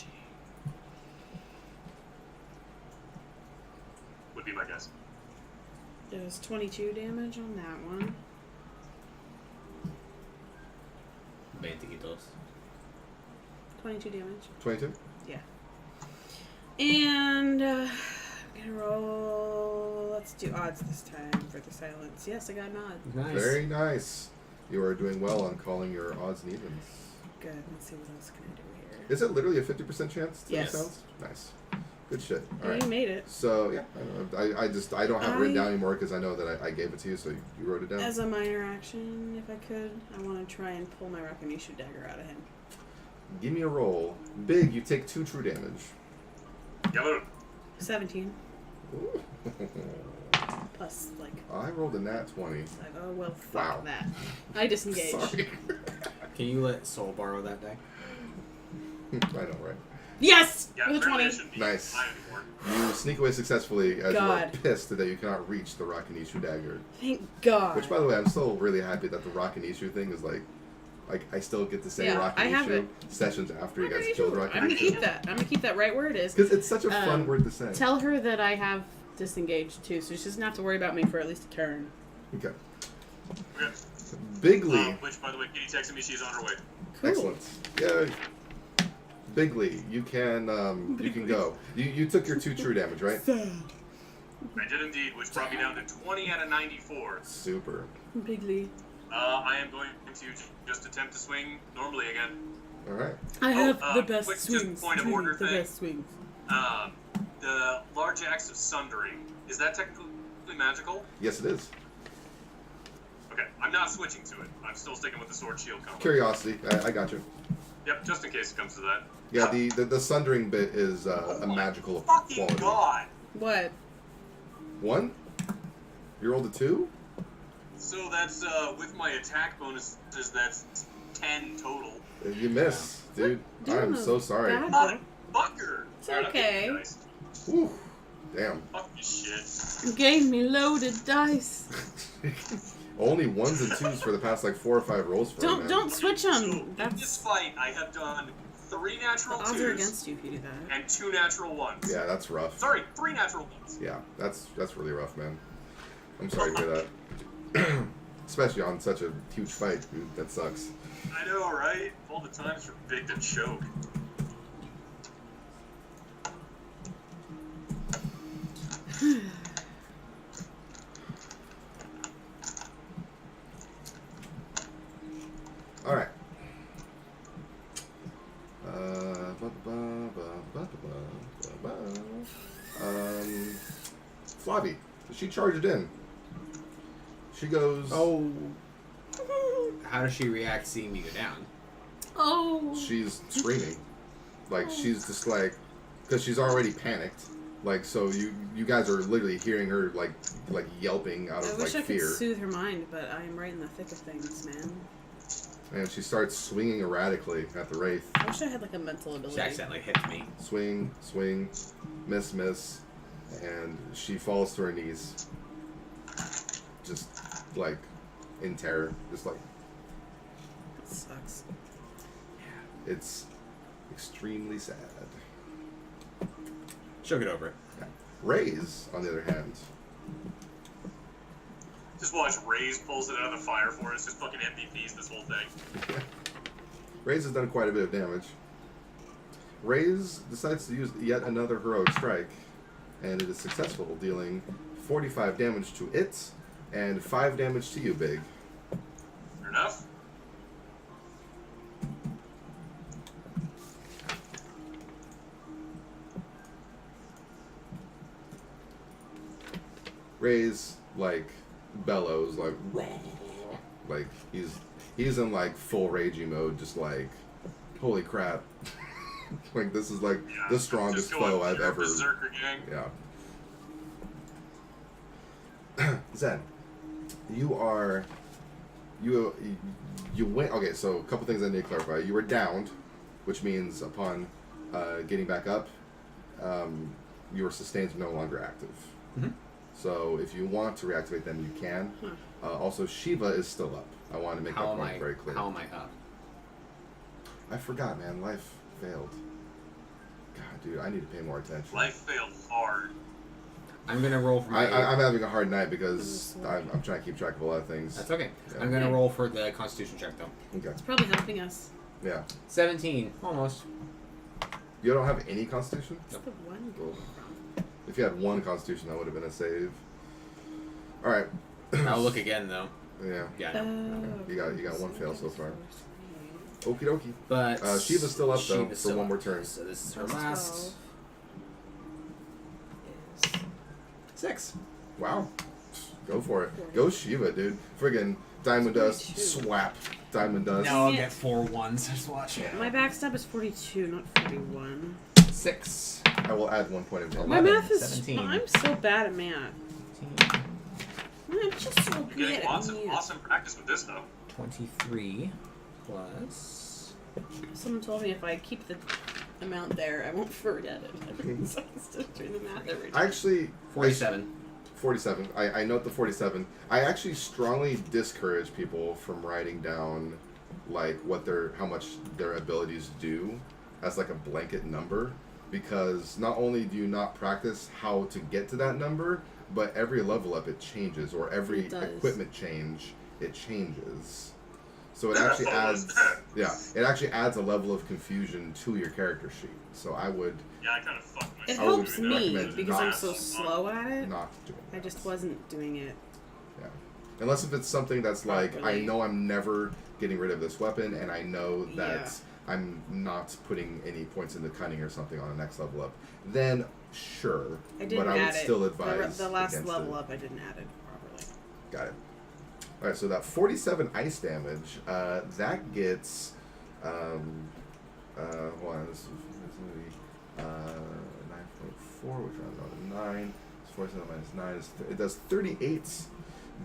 Would be my guess. There's 22 damage on that one. 22 damage. 22? Yeah. And I'm gonna roll. Let's do odds this time for the silence. Yes, I got an odd. Nice. Very nice. You are doing well on calling your odds and evens. Good. Let's see what else can I do here. Is it literally a 50% chance to Yes. make sounds? Nice. Good shit. All Yeah, right. you made it. So, yeah. I don't have it written down anymore because I know that I gave it to you, so you wrote it down. As a minor action, if I could, I want to try and pull my Rakanishu dagger out of him. Give me a roll. Big, you take 2 true damage. Yellow. 17. Ooh. Plus, like, I rolled a nat 20. oh, well, fuck Wow. that. I disengage. Sorry. Can you let Soul borrow that die? I know, right? Yes! Yeah, With a apparently 20. I shouldn't be Nice. mine anymore. You sneak away successfully as you are God. pissed that you cannot reach the Rakanishu dagger. Thank God. Which, by the way, I'm still really happy that the Rakanishu thing is like I still get to say Yeah, I have Rakanishu it. sessions after you guys killed I'm gonna Rakanishu. keep that. I'm gonna keep that right where it is. Because it's such a fun Um, word to say. Tell her that I have disengaged too, so she doesn't have to worry about me for at least a turn. Okay. Okay. Bigly. Which, by the way, Kitty texted me she's on her way. Cool. Excellent. Yay. Bigly, you can go. You took your 2 true damage, right? I did indeed, which brought me down to 20 out of 94. Super. Bigly. I am going to just attempt to swing normally again. All right. I have the quick best just swings. point of Truly, order the thing. best swings. The large axe of sundering, is that technically magical? Yes, it is. Okay, I'm not switching to it. I'm still sticking with the sword shield combo. Curiosity. I got you. Yep, just in case it comes to that. Yeah, the sundering bit is a magical Fucking quality. god! What? 1? You rolled a 2? So that's, with my attack bonuses, that's 10 total. You miss, dude. Doing I'm a so sorry. bad- Motherfucker! It's Alright, I'll give okay. you dice. Whew. Damn. Fuck this shit. You gave me loaded dice. Only 1s and 2s for the past like 4 or 5 rolls for him, man. Don't switch So, them. in this That's fight, I have done 3 the natural odds are 2s against you if you do that. and 2 natural 1s. Yeah, that's rough. Sorry, 3 natural 1s. Yeah, that's really rough, man. I'm sorry to hear that. Especially on such a huge fight, dude. That sucks. I know, right? All the times for big to choke. All right. Flavi, she charged in. She goes. Oh. How does she react seeing me go down? Oh. She's screaming, like she's just like, because she's already panicked. Like, so you guys are literally hearing her like yelping out I of wish like I could fear. soothe her mind, but I am right in the thick of things, man. And she starts swinging erratically at the Wraith. I wish I had like a mental ability. She accidentally hits me. Swing, swing, miss, and she falls to her knees. Just like in terror, just like That sucks. it's extremely sad. She'll get over it. Raze, on the other hand, Just watch Raze pulls it out of the fire for us. Just fucking MVPs this whole thing. Raze has done quite a bit of damage. Raze decides to use yet another heroic strike, and it is successful, dealing 45 damage to it and 5 damage to you, Big. Fair enough. Raze like bellows like he's in like full ragey mode, just like holy crap. Like this is like Yeah, the strongest just going foe I've pure ever. Berserker gang. Yeah. Zen, you are you went. Okay, so a couple things I need to clarify. You were downed, which means upon getting back up, your sustains are no longer active. Mm-hmm. So if you want to reactivate them, you can. Also, Shiva is still up. I want to make that point very clear. How am I up? I forgot, man. Life failed. God, dude, I need to pay more attention. Life failed hard. I'm gonna roll for my. I'm having a hard night because I'm trying to keep track of a lot of things. That's okay. Yeah. I'm gonna roll for the Constitution check though. Okay. It's probably helping us. Yeah. 17, almost. You don't have any Constitution? What's the one Cool. going from? If you had one Constitution, that would have been a save. All right. I'll look again though. Yeah. Yeah. I know. You got one fail so far. Okie dokie. But Shiva's still up though Shiva's for still one up. more turn. So this is her last. 6. Wow. Go for it. Go Shiva, dude. Friggin' Diamond Dust, 42. swap. Diamond Dust. Now I'll get 4 ones. Just watch it. My backstab is 42, not 41. 6. I will add 1 point of damage. My 11, math is. 17. I'm so bad at math. 18, I'm just so You're bad getting at lots of math. awesome practice with this, though. 23 plus. Someone told me if I keep the amount there, I won't forget it. So instead of doing the math every time. Actually, 47. 47. I note the 47. I actually strongly discourage people from writing down like how much their abilities do as like a blanket number, because not only do you not practice how to get to that number, but every level up it changes, or every It does. equipment change it changes. So it actually adds a level of confusion to your character sheet. So I would Yeah, I kind of fucked myself. It I would helps me recommend because I'm not- so slow at it. not do it. I just wasn't doing it. Yeah. Unless if it's something that's like, I Properly. know I'm never getting rid of this weapon, and I know that Yeah. I'm not putting any points into cunning or something on the next level up, then sure. I didn't but I add would it. still advise The last against level it. up, I didn't add it properly. Got it. Alright, so that 47 ice damage, that gets, hold on, this is going to be 9.4, which rounds out to 9. It's 47 minus 9. It does 38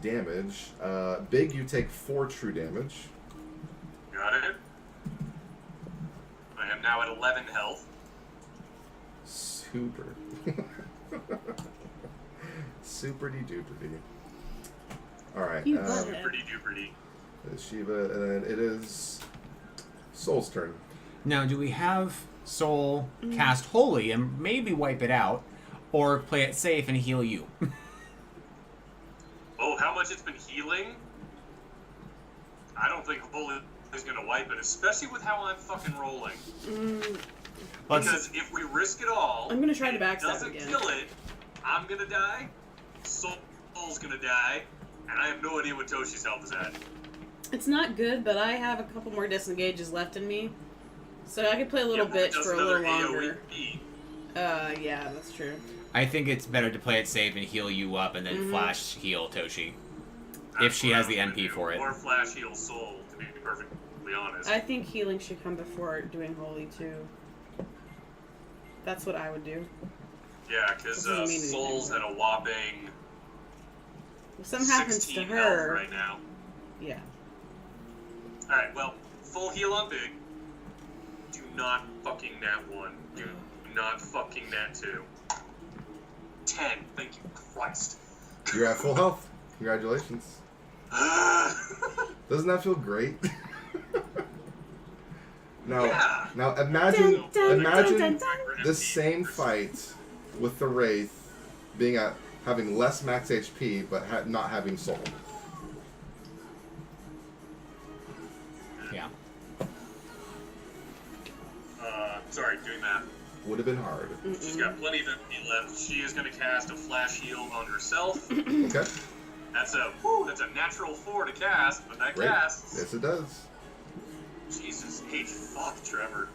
damage. Big, you take 4 true damage. Got it. I am now at 11 health. Super. Super-de-duper-de. Alright, You got it. Pretty duperty. it's Shiva, and then it is Soul's turn. Now, do we have Soul cast Holy and maybe wipe it out, or play it safe and heal you? Oh, how much it's been healing? I don't think Holy is going to wipe it, especially with how I'm fucking rolling. Because if we risk it all, I'm gonna try to and it backstab doesn't again. kill it, I'm going to die, Soul's going to die, and I have no idea what Toshi's health is at. It's not good, but I have a couple more disengages left in me. So I could play a little Yeah, bit it does for a another little longer. AoE. Yeah, that's true. I think it's better to play it safe and heal you up and then flash heal Toshi. That's If she what has I the was gonna MP do. for it. Or Flash Heal Soul, to be perfectly honest. I think healing should come before doing holy too. That's what I would do. Yeah, because Doesn't mean anything, Soul's but- at a whopping If something happens to 16 her, health right now. yeah. Alright, well, full heal on Big. Do not fucking nat 1. Do not fucking nat 2. 10. Thank you, Christ. You're at full health. Congratulations. Doesn't that feel great? Now, Yeah. now imagine dun, dun. this same fight with the Wraith having less max HP but not having soul. Yeah. Sorry, doing that. Would have been hard. She's got plenty of MP left. She is going to cast a Flash Heal on herself. Okay. That's a natural 4 to cast, but that Great. casts. Yes, it does. Jesus H. Fuck, Trevor.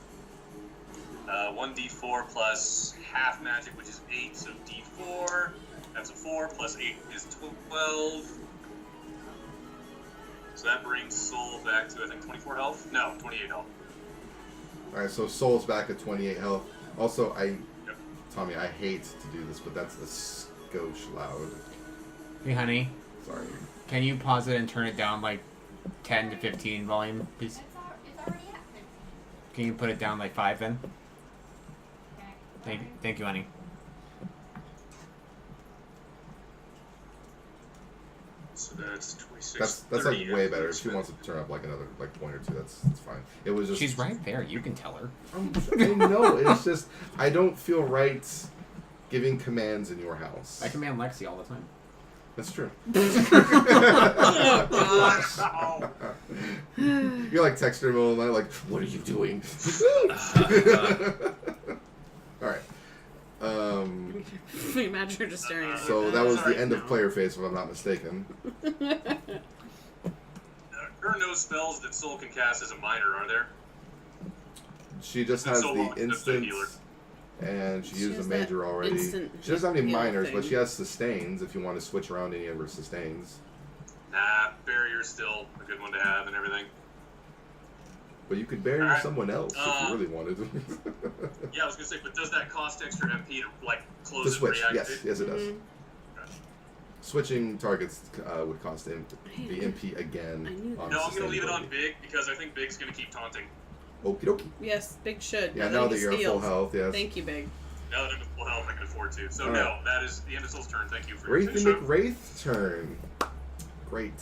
1d4 plus half magic, which is 8, so d4. That's a 4, plus 8 is 12. So that brings Soul back to, I think, 24 health? No, 28 health. All right, so Soul's back at 28 health. Also, Yep. Tommy, I hate to do this, but that's a skosh loud. Hey, honey, Sorry. can you pause it and turn it down like 10 to 15 volume, please? It's already at 15. Can you put it down like 5 then? Okay. Thank you, honey. So that's 26. That's like 30, way better. If she wants to turn up like another point or two, that's fine. It was just She's right there. You can tell her. I know. It's just I don't feel right giving commands in your house. I command Lexi all the time. That's true. Oh gosh. Oh, You're like texting her in the middle of the night, like, what are you doing? All right. Imagine her just staring at you. So that was the Sorry, end of no. player face, if I'm not mistaken. there are no spells that Soul can cast as a minor, are there? She just It's has so the long, it's a healer. instance, and she She used has a that major already. instant She doesn't have any heal minors, but thing. she has sustains if you want to switch around any of her sustains. Nah, barrier's still a good one to have and everything. But you could bury Alright. someone else if you really wanted to. Yeah, I was gonna say, but does that cost extra MP to like To close and switch, reactivate? yes it does. Mhm. Switching targets would cost the MP I again. knew on that. No, I'm gonna leave it on sustainability. Big because I think Big's gonna keep taunting. Okie dokie. Yes, Big should. Yeah, now that he's you're at full healed. health, yes. Thank you, Big. Now that I'm at full health, I can afford to. So Alright. no, that is the end of Soul's turn. Thank you for Wraith your and finish up. McWraith's turn. Great.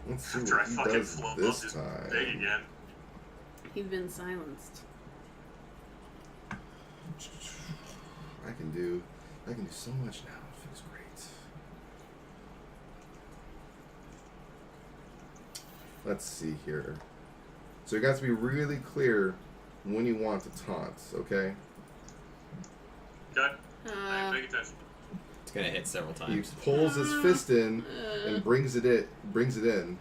Let's see After I what he fucking does flow up this this time. Big again. He's been silenced. I can do so much now. It feels great. Let's see here. So you got to be really clear when you want to taunt, okay? Okay, I'm paying attention. It's gonna hit several He times. pulls his fist in and brings it in,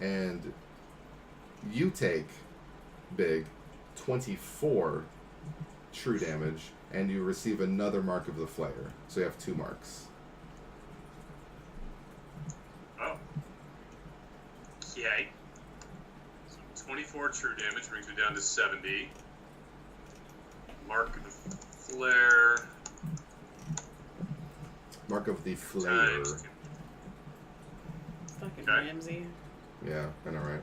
and you take Big 24 true damage, and you receive another mark of the Flayer. So you have 2 marks. Oh. Okay. So 24 true damage brings me down to 70. Mark of the flare Mark of the Flayer. times 2. Fucking Okay. Ramsey. Yeah, I know, right?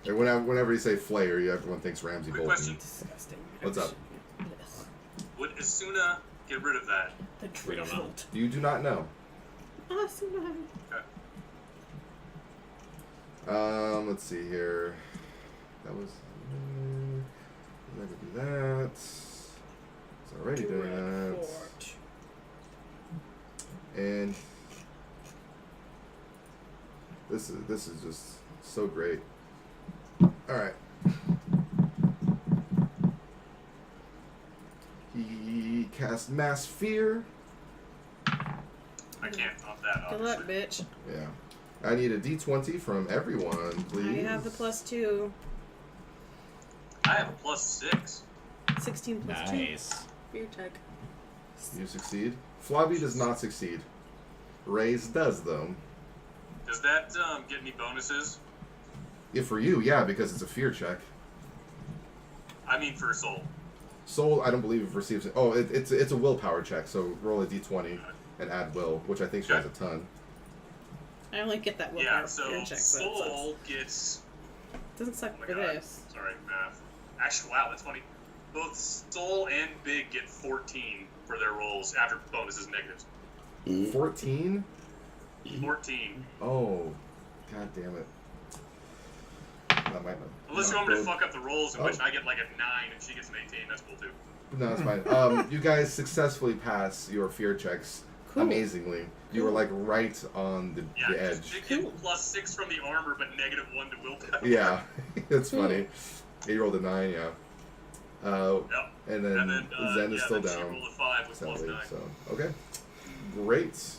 And whenever you say Flayer, everyone thinks Ramsey Quick Bolton. question. Disgusting. What's up? Yes. Would Asuna get rid of that? The We don't know. Driftfoot. You do not know. Awesome. Let's see here. That was. Never do that. It's already doing that. Driftfoot. And this is just so great. All right. He cast Mass Fear. I can't pop that, Good obviously. luck, bitch. Yeah. I need a D20 from everyone, please. I have the +2. I have a +6. 16 +2. Nice. Fear check. You succeed. Flobby does not succeed. Raze does, though. Does that get any bonuses? Yeah, for you, yeah, because it's a fear check. I mean for Soul. Soul, I don't believe it receives it. Oh, it's a willpower check, so roll a D20 and add will, which I think she has a ton. I only get that Yeah, willpower so fear check, so it Soul gets... sucks. Doesn't suck Oh my for God. this. Sorry, math. Actually, wow, that's funny. Both Soul and Big get 14 for their rolls after bonuses and negatives. 14? 14. Oh, god damn it. That might not. Unless you not want me to bode- fuck up the rolls in Oh. which I get like a 9 and she gets an 18, that's cool too. No, it's fine. You guys successfully pass your fear checks Cool. amazingly. You were like right on the Yeah, edge. Big get +6 from the armor, but -1 to willpower. Yeah, it's funny. He rolled a 9, yeah. Yep. And then Zen is still then she down. rolled a 5 with Sadly, +9. so okay, great.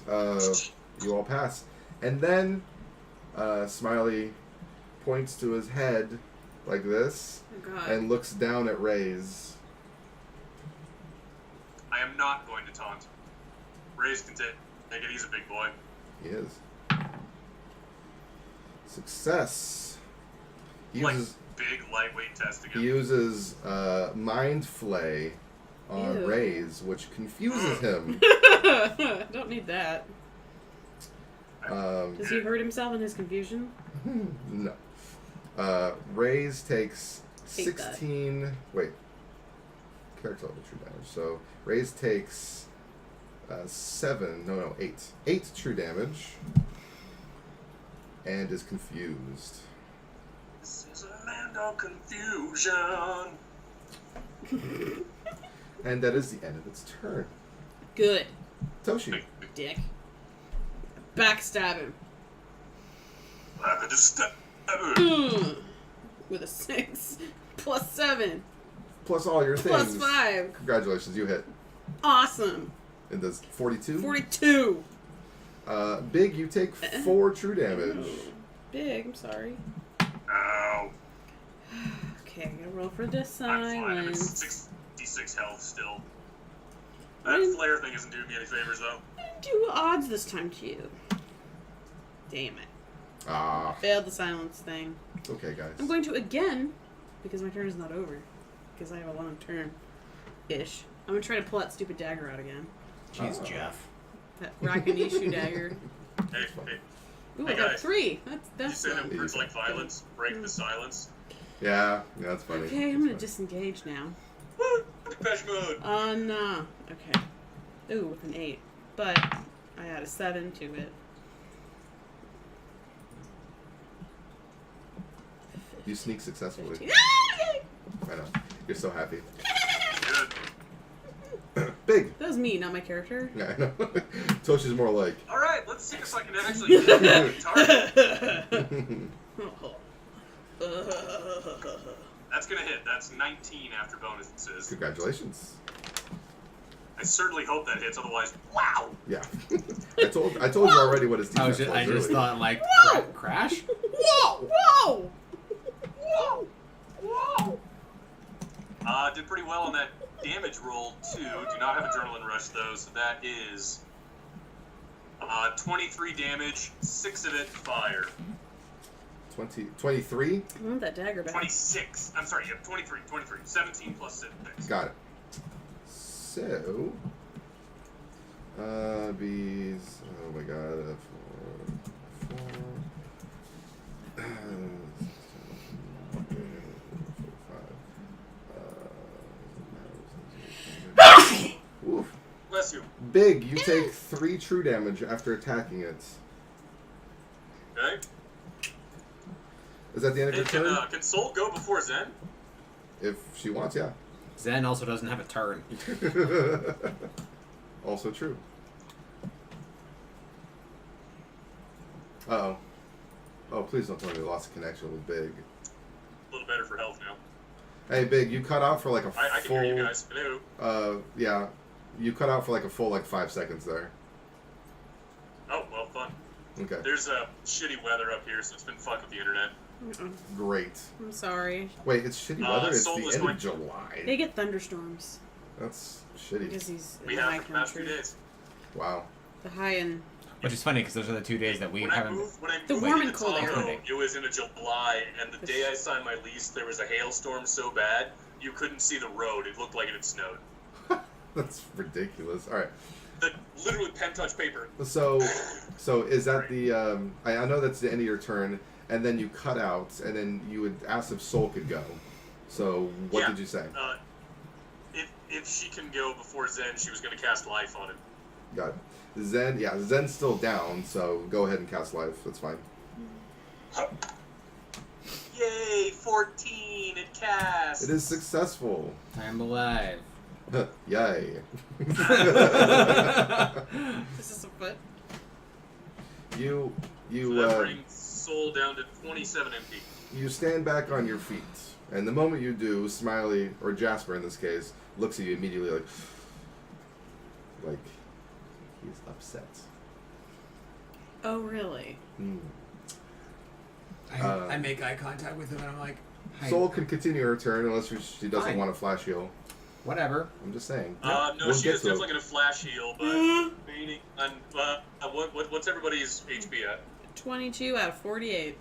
You all pass, and then Smiley points to his head like this Oh god. and looks down at Raze. I am not going to taunt. Raze can take it, he's a big boy. He is. Success. He Like, uses big lightweight test again. he uses Mind Flay on Ew. Raze, which confuses him. Don't need that. Does he hurt himself in his confusion? No. Raise takes Hate that. 16. Wait. Character level true damage. So Raise takes 8. 8 true damage. And is confused. This is a land of confusion. And that is the end of its turn. Good. Toshi. Dick. Backstab him. I could just stab her. With a 6. Plus 7. Plus all your things. Plus 5. Congratulations, you hit. Awesome. It does 42. 42. Big, you take 4 true damage. Big, I'm sorry. Ow. Okay, I gotta roll for the I'm fine. I'm at silence. 66 health still. That flare thing isn't doing me any favors, though. Do odds this time to you. Damn it. Ah. Failed the silence thing. Okay, guys. I'm going to again, because my turn is not over. Because I have a long turn-ish. I'm going to try to pull that stupid dagger out again. Jeez, Jeff. That Rakanishu dagger. Hey, hey. Ooh, Hey, I got guys. 3. You That's say them fun. words like violence, break the silence. Yeah, that's funny. Okay, I'm going to disengage now. Woo! Depeche Mode! No. Okay. Ooh, with an 8. But I add a 7 to it. You sneak successfully. 15. Ah, yay! I know. You're so happy. Good. Big. That was me, not my character. Yeah, I know. Toshi's more like. Alright, let's see if I can actually hit the target. That's gonna hit. That's 19 after bonuses. Congratulations. I certainly hope that hits, otherwise, wow! Yeah. I told you already what his defense was. I just earlier. thought, like, crash? Whoa! Whoa! Whoa! Whoa! Did pretty well on that damage roll, too. Do not have adrenaline rush, though, so that is 23 damage, 6 of it fire. 23? I want that dagger back. 26. I'm sorry, yeah, 23. 17 plus 6. Got it. So, bees. Oh my god. 4, Oof. Bless you. Big, you take 3 true damage after attacking it. Okay. Is that the end of Hey, your turn? can Soul go before Zen? If she wants, yeah. Zen also doesn't have a turn. Also true. Uh-oh. Oh, please don't tell me we lost a connection with Big. A little better for health now. Hey, Big, you cut out for like a I full... can hear you guys. Hello. Yeah. You cut out for like a full, 5 seconds there. Oh, well, fun. Okay. There's shitty weather up here, so it's been fucked with the internet. Great. I'm sorry. Wait, it's shitty weather? It's Soul the is end going- of July. They get thunderstorms. That's shitty. Because he's We in the high have for the past few country. days. Wow. The high end. Which is funny, because those are the 2 days that we When haven't... I The moved warm into and cold Tahoe, area. it was in a July, and the day I signed my lease, there was a hailstorm so bad, you couldn't see the road. It looked like it had snowed. That's ridiculous. All right. Literally pen touch paper. So is that the... I know that's the end of your turn, and then you cut out, and then you would ask if Soul could go. So what Yeah. did you say? If she can go before Zen, she was going to cast life on him. Got it. Zen's still down, so go ahead and cast life. That's fine. Yay, 14, it cast. It is successful. I'm alive. Yay. This is a foot. You So that brings Soul down to 27 MP. you stand back on your feet, and the moment you do, Smiley, or Jasper in this case, looks at you immediately like he's upset. Oh, really? Hmm. I make eye contact with him, and I'm like, hi. Soul can continue her turn unless she doesn't Fine. want to flash heal. Whatever. I'm just saying. No, We'll she get is to it. definitely going to flash heal, but meaning, what's everybody's HP at? 22 out of 48.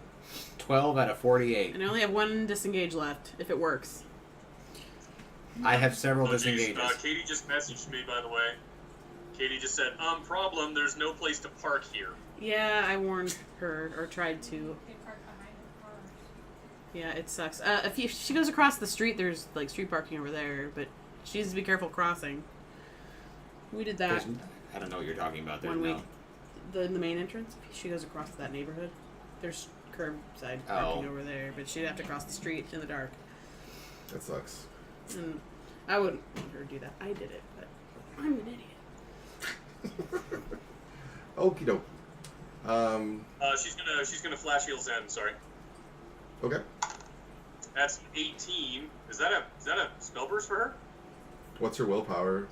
12 out of 48. And I only have 1 disengage left, if it works. I have several Oh, geez, disengages. Katie just messaged me, by the way. Katie just said, problem, there's no place to park here. Yeah, I warned her, or tried to. They park behind the car. Yeah, it sucks. If she goes across the street, there's like street parking over there, but she needs to be careful crossing. We did that I don't know what you're talking about there. one No. week. In the main entrance, if she goes across that neighborhood, there's curbside parking over there, but she'd have to cross the street in the dark. That sucks. And I wouldn't want her to do that. I did it, but I'm an idiot. Okie doke. She's gonna flash heals in. Sorry. Okay. That's 18. Is that a spell burst for her? What's your willpower?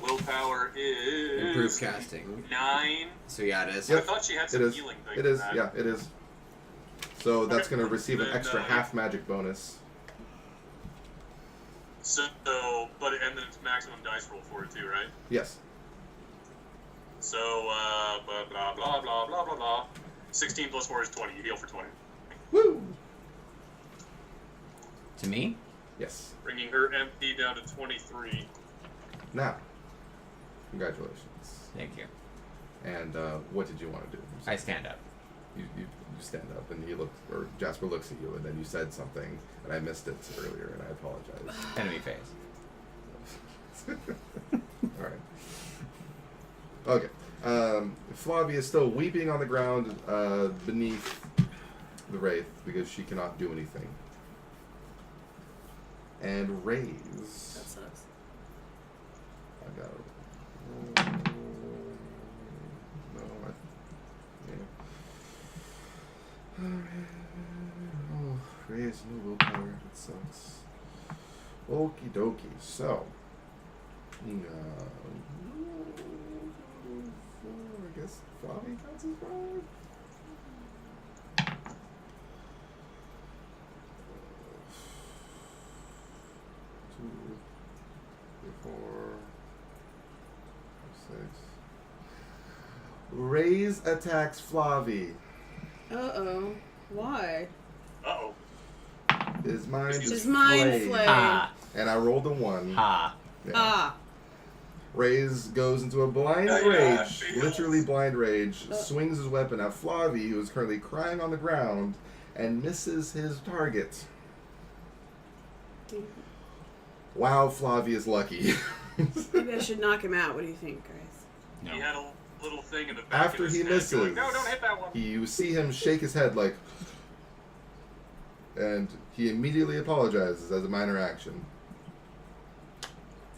Willpower is Improved casting. 9. So yeah, it is. Yep. I thought she had It some is. healing thing. It is. for that. Yeah, it is. So that's Okay. going to receive an Then, extra half magic bonus. So, and then it's maximum dice roll for it too, right? Yes. So, blah blah blah blah blah blah blah. 16 plus 4 is 20. You heal for 20, Woo! To me? Yes. bringing her MP down to 23. Now, congratulations. Thank you. And what did you want to do? I stand up. You stand up and Jasper looks at you and then you said something and I missed it earlier and I apologize. Enemy phase. Alright. Okay. Flavia is still weeping on the ground beneath the Wraith because she cannot do anything. And Raise. That sucks. I got it. No, oh, Raise no willpower. That sucks. Okie dokie. So, I guess Flavia counts as wrong. Two, three, 4, 5, 6. Raise attacks Flavi. Uh-oh. Why? Uh-oh. His mind His is mind flayed. flayed. Ha. And I rolled a 1. Ha. Yeah. Ah. Raise goes into a blind Yeah, rage, yeah. literally blind rage, swings his weapon at Flavi, who is currently crying on the ground, and misses his target. Wow, Flavi is lucky. Maybe I should knock him out. What do you think, guys? No. He had a little thing in the back After of his he head misses, going, no, don't hit that one. you see him shake his head like, and he immediately apologizes as a minor action.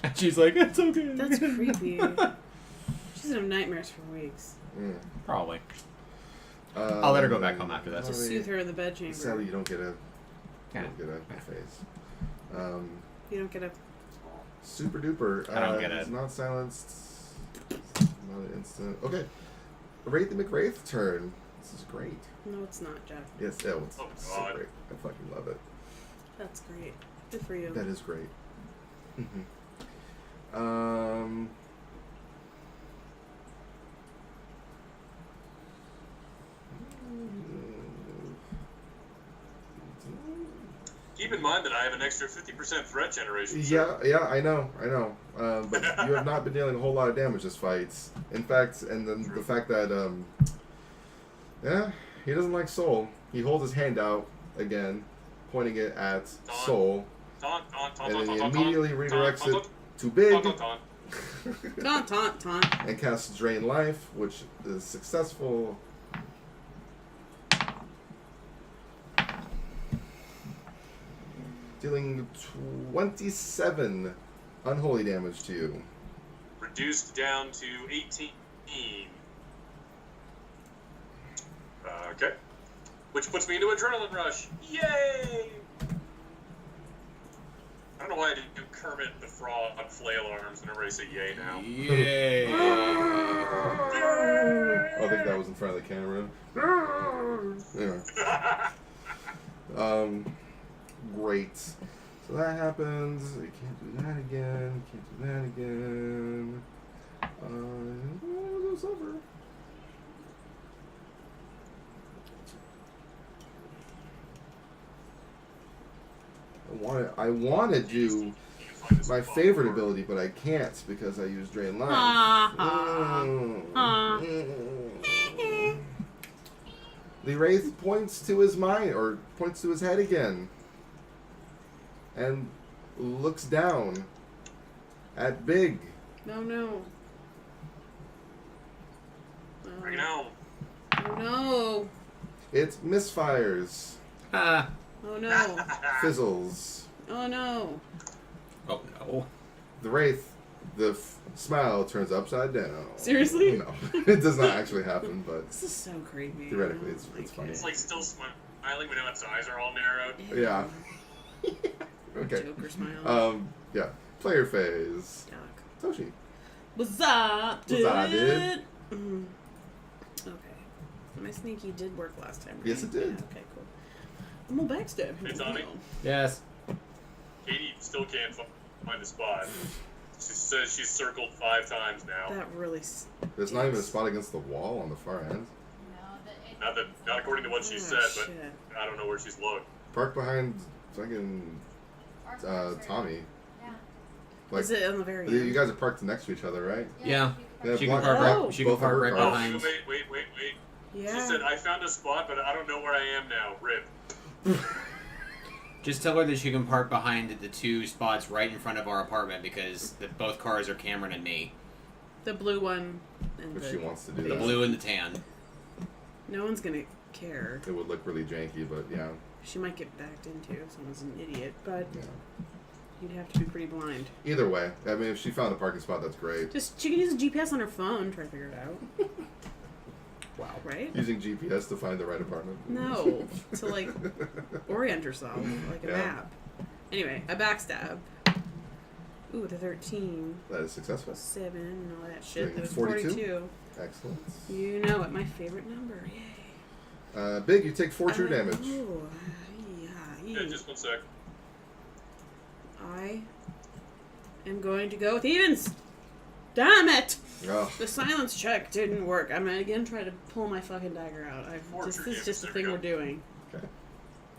And she's like, it's okay. That's creepy. She's gonna have nightmares for weeks. Mm. Probably. I'll let her go back home after that. Just soothe her in the bedchamber. Sadly, you don't get a, Yeah. face. You don't get a... Super duper. I don't get He's it. not silenced. Another instant. Okay. Wraith the McWraith turn. This is great. No, it's not, Jeff. Yes, it's Oh, so God. great. I fucking love it. That's great. Good for you. That is great. Um. Keep in mind that I have an extra 50% threat generation. Yeah, I know. But you have not been dealing a whole lot of damage this fight. In fact, and then the fact that, he doesn't like Soul. He holds his hand out again, pointing it at Soul, and then he immediately redirects it to Big, Taunt. and casts Drain Life, which is successful. Dealing 27 unholy damage to you. Reduced down to 18. Okay. Which puts me into Adrenaline Rush. Yay! I don't know why I didn't do Kermit the Frog on flail arms and everybody say yay now. Yay. I think that was in front of the camera. Anyway. Great. So that happens. You can't do that again. Can't do that again. Goes over. I want to do find this my spot favorite for. ability, but I can't because I use Drain Life. The Wraith points to his mind, or points to his head again, and looks down at Big. No, no. Bring it home. Oh no. It misfires, Oh no. fizzles. Oh no. Oh no. The Wraith, the smile turns upside down. Seriously? No, it does not actually happen, but This is so creepy. theoretically Oh it's my funny. It's like still smiling, but now its eyes are all narrowed. Yeah. Okay. Joker smile. Yeah. Player phase. Yuck. Toshi. What's up, dude? What's up, dude? Okay. My sneaky did work last time, right? Yes, it did. Yeah, okay, cool. I'm gonna backstab him. Hey, Tommy. Yes. Katie still can't find the spot. She says she's circled 5 times now. That really. There's not even a spot against the wall on the far end. Not according to what she said, but Shit. I don't know where she's looked. Park behind fucking Tommy. Yeah. Like, Is it on the very end? you guys are parked next to each other, right? Yeah. Yeah, She can block- park Oh. right. She can Both park of right her Oh, cars. behind. wait. Yeah. She said, I found a spot, but I don't know where I am now. Rip. Just tell her that she can park behind the 2 spots right in front of our apartment because both cars are Cameron and me. The blue one. And If she wants to do The that. blue and the tan. No one's gonna care. It would look really janky, but yeah. She might get backed into if someone's an idiot, but Yeah. you'd have to be pretty blind. Either way, I mean, if she found a parking spot, that's great. Just she can use a GPS on her phone, try to figure it out. Wow. Right? Using GPS to find the right apartment. No. To like orient herself, like a Yeah. map. Anyway, a backstab. Ooh, the 13. That is successful. Plus 7 and all that shit. Doing That was 42? 42. Excellent. You know it, my favorite number. Yay. Big, you take 4 true damage. Oh, Yeah, just 1 sec. I am going to go with evens. Damn it! Oh, The silence check didn't work. I'm gonna again try to pull my fucking dagger out. This is just the There we thing go. we're doing. okay.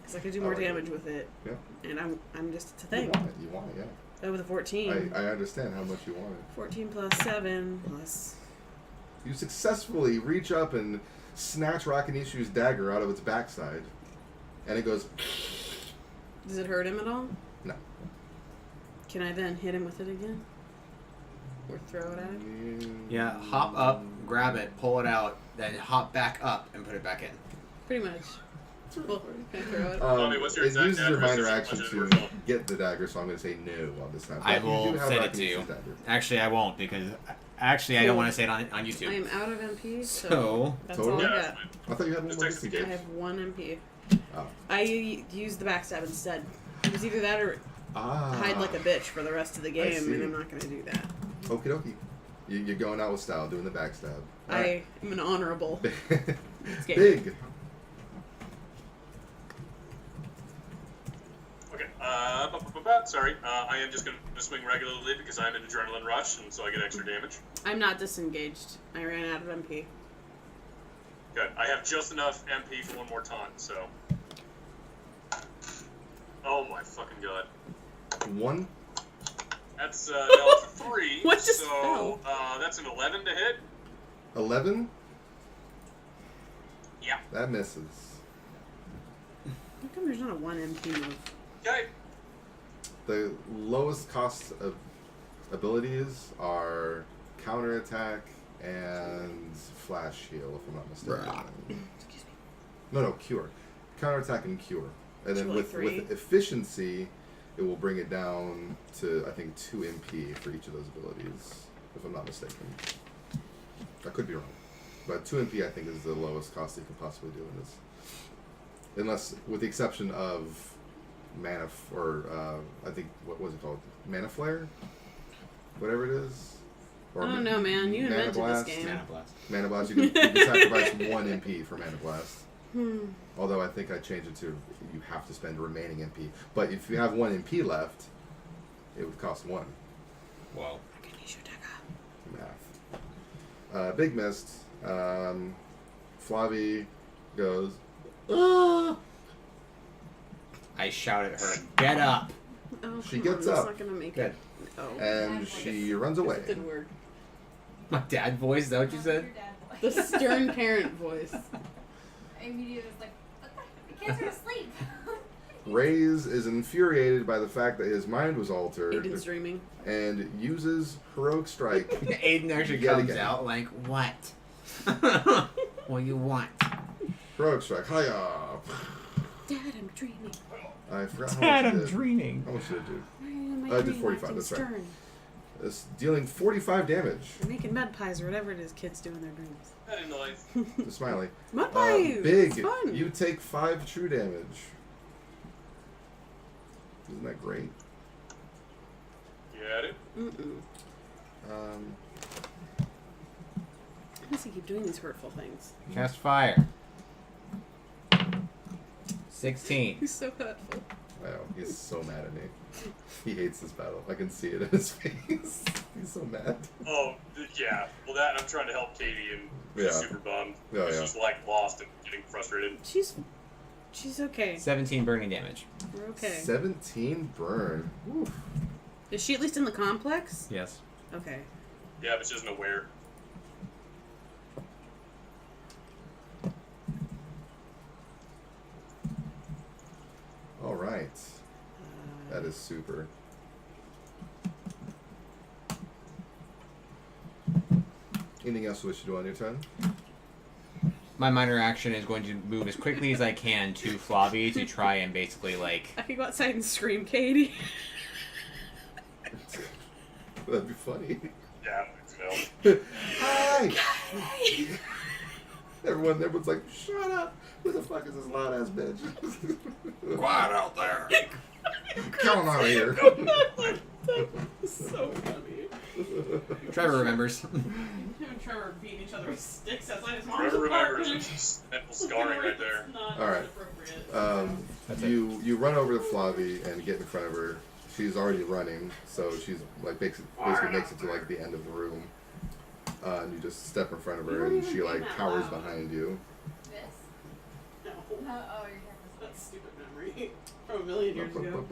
Because I could do I more like it. damage with it. Yeah. And I'm just, it's a You thing. want it, yeah. Oh, with a 14. I understand how much you want it. 14 plus 7 plus. You successfully reach up and snatch Rakanishu's dagger out of its backside. And it goes, Does it hurt him at all? no. Can I then hit him with it again? Or throw it at him? Yeah, hop up, grab it, pull it out, then hop back up and put it back in. Pretty much. Well, can I throw it? Tommy, what's your It exact uses your address? minor Is it action budgeted to or not? get the dagger, so I'm going to say no on this time. I But you will do have send it to Rakanishu's you. dagger. Actually, I won't because I don't Cool. want to say it on I YouTube. am out of MP, so So, that's Totally? all I Yeah, got. that's fine. I thought you had one Just more text it I disengage. have 1 MP. Oh. I used the backstab instead. It was either that or hide like a bitch for the rest of the game, see. and I'm not going to do that. Okie dokie. You're going out with style, doing the backstab. I am an honorable. Alright. game. Big. Okay, sorry. I am just going to swing regularly because I'm in adrenaline rush, and so I get extra damage. I'm not disengaged. I ran out of MP. Good. I have just enough MP for 1 more time, so. Oh my fucking god. 1. That's, no, it's a 3. What just so, that's an 11 to hit. 11. Yeah. That misses. How come there's not a 1 MP move? Okay. The lowest cost of abilities are counterattack and flash heal, if I'm not mistaken. Excuse me. No, cure. Counterattack and cure. And then So, like, with 3? efficiency, it will bring it down to, I think, 2 MP for each of those abilities, if I'm not mistaken. I could be wrong. But 2 MP, I think, is the lowest cost you can possibly do in this. Unless, with the exception of mana, I think, what was it called? Mana Flare? Whatever it is? Or I don't know, man. You Mana invented Blast? this game. Mana Blast. Mana Blast, you can sacrifice 1 MP for Mana Blast. Hmm. Although I think I changed it to you have to spend remaining MP. But if you have 1 MP left, it would cost 1. Whoa. I can use your dagger. Math. Big missed. Flavi goes, ah! I shout at her, get up. Oh, She come gets on, up. That's not gonna make Good. it. Oh. and she runs It away. didn't work. My dad voice, is that what you said? Your dad voice. The stern parent voice. I immediately was like, what the kids are asleep. Raze is infuriated by the fact that his mind was altered Aiden's dreaming. and uses heroic strike. Aiden actually Yet comes again. out like, what? What you want? Heroic strike. Hiya! Dad, I'm dreaming. I forgot Dad, how I'm much it did. dreaming. How much did it do? Why am I did dream 45, acting that's right. stern? It's dealing 45 damage We're making mud pies or whatever it is kids do in their dreams. That is nice. to Smiley. Mud pies! Big, It's fun. you take 5 true damage. Isn't that great? Get it? Mm-mm. Um, Why does he keep doing these hurtful things? Cast fire. 16. He's so hurtful. wow, he's so mad at me. He hates this battle. I can see it in his face. He's so mad. Oh, yeah. Well, that I'm trying to help Katie, and she's Yeah. super bummed. Yeah, She's yeah. just like lost and getting frustrated. She's okay. 17 burning damage. We're okay. 17 burn. Oof. Is she at least in the complex? Yes. Okay. Yeah, but she isn't aware. All right. That is super. Anything else you wish to do on your turn? My minor action is going to move as quickly as I can to Flavi to try and basically, like... I could go outside and scream, Katie. That'd be funny. Yeah, Phil. Hi! Everyone's like, shut up! Who the fuck is this loud ass bitch? Quiet out there! Come on out of here! So funny. Trevor remembers. Him and Trevor beating each other with sticks outside his mom's Forever apartment. remembers. It's mental scarring right there. It's not All right. appropriate. That's You run over to Flavi and get in front of her. She's already running, so she's like basically makes it to like the end of the room. And you just step in front of her, and she like cowers behind you. This? No. Oh, you're talking That's stupid memory from a million years ago.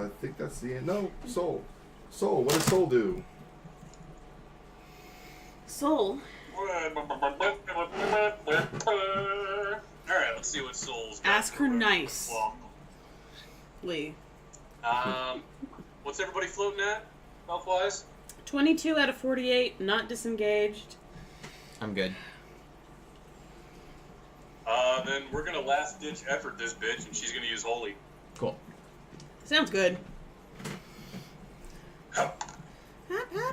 I think that's the end. No, Soul. Soul. What does Soul do? Soul. Alright, let's see what Soul's got. Ask her nice. Well, Lee. what's everybody floating at, health-wise? 22 out of 48, not disengaged. I'm good. Then we're gonna last-ditch effort this bitch, and she's gonna use Holy. Cool. Sounds good.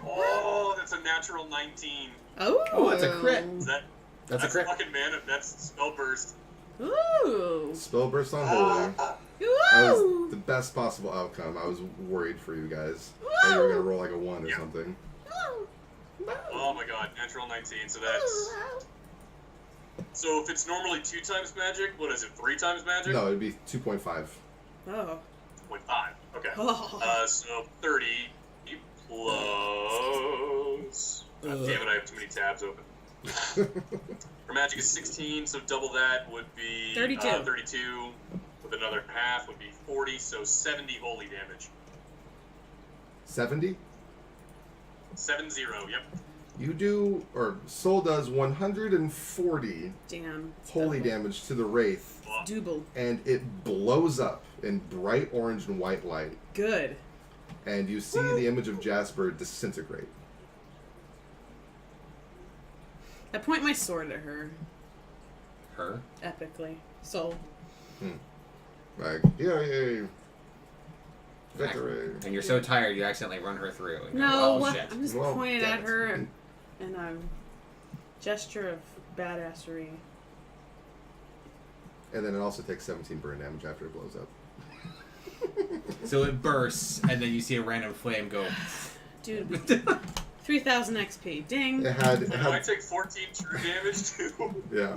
Oh, that's a natural 19. Oh. Oh, that's a crit. That's a crit. fucking mana. That's spell burst. Ooh. Spell burst on Holy. That was the best possible outcome. I was worried for you guys. That you were gonna roll like a 1 or Yeah. something. Oh my god, natural 19. So that's. So if it's normally 2 times magic, what is it? 3 times magic? No, it'd be 2.5. Oh. 0.5. Okay. Oh. So 30 plus. God damn it, I have too many tabs open. Her magic is 16, so double that would be 32. 32 with another half would be 40, so 70 holy damage. 70? 70, yep. You do, or Soul does 140 Damn. holy damage to the Wraith, Well, Double. and it blows up in bright orange and white light, Good. and you see the image of Jasper disintegrate. I point my sword at her. Her? Epically. Soul. Like, yay! Victory! And you're so tired you accidentally run her through. And go, No, oh, shit. I'm just Well, pointing damn at it. her in a gesture of badassery. And then it also takes 17 burn damage after it blows up. So it bursts, and then you see a random flame go. Dude, 3,000 XP. Ding. It had I take 14 true damage too. yeah.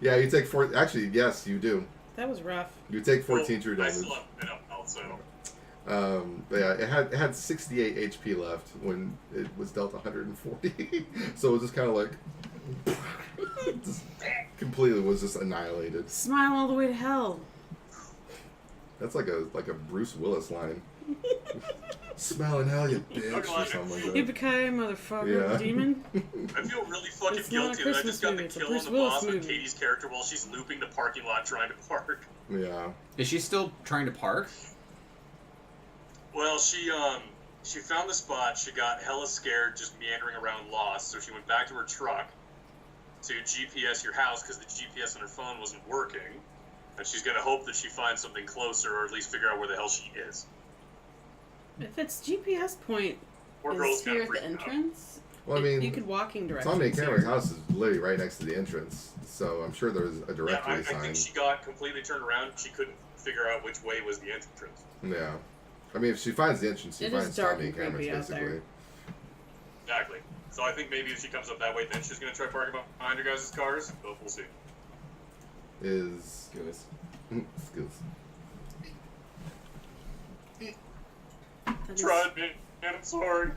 Yeah, you take 4. Actually, yes, you do. That was rough. You take 14 true I damage. still have enough health, so. But yeah, it had 68 HP left when it was dealt 140. So it was just kind of like just completely was just annihilated. Smile all the way to hell. That's like a Bruce Willis line. Smell in hell, you bitch, or something like that. Yippee-ki-yay, motherfucker, Yeah. demon. I feel really fucking It's not a guilty that I Christmas just got movie, the it's a kill on Bruce the Willis boss with movie. Katie's character while she's looping the parking lot trying to park. Yeah. Is she still trying to park? Well, she found the spot. She got hella scared, just meandering around lost. So she went back to her truck to GPS your house because the GPS on her phone wasn't working, and she's gonna hope that she finds something closer, or at least figure out where the hell she is. If its GPS point Poor girl's is here at kinda the freaking out. entrance, Well, I mean, you could walking directions. Tommy and Cameron's here. house is literally right next to the entrance, so I'm sure there's a Yeah, directory I sign. think she got completely turned around. She couldn't figure out which way was the entrance. Yeah. I mean, if she finds the entrance, she It is finds dark Tommy and and Cameron's, creepy out there. basically. Exactly. So I think maybe if she comes up that way, then she's gonna try parking behind her guys' cars. But we'll see. Is... Goose. Skills. That is- Tried, man. I'm sorry.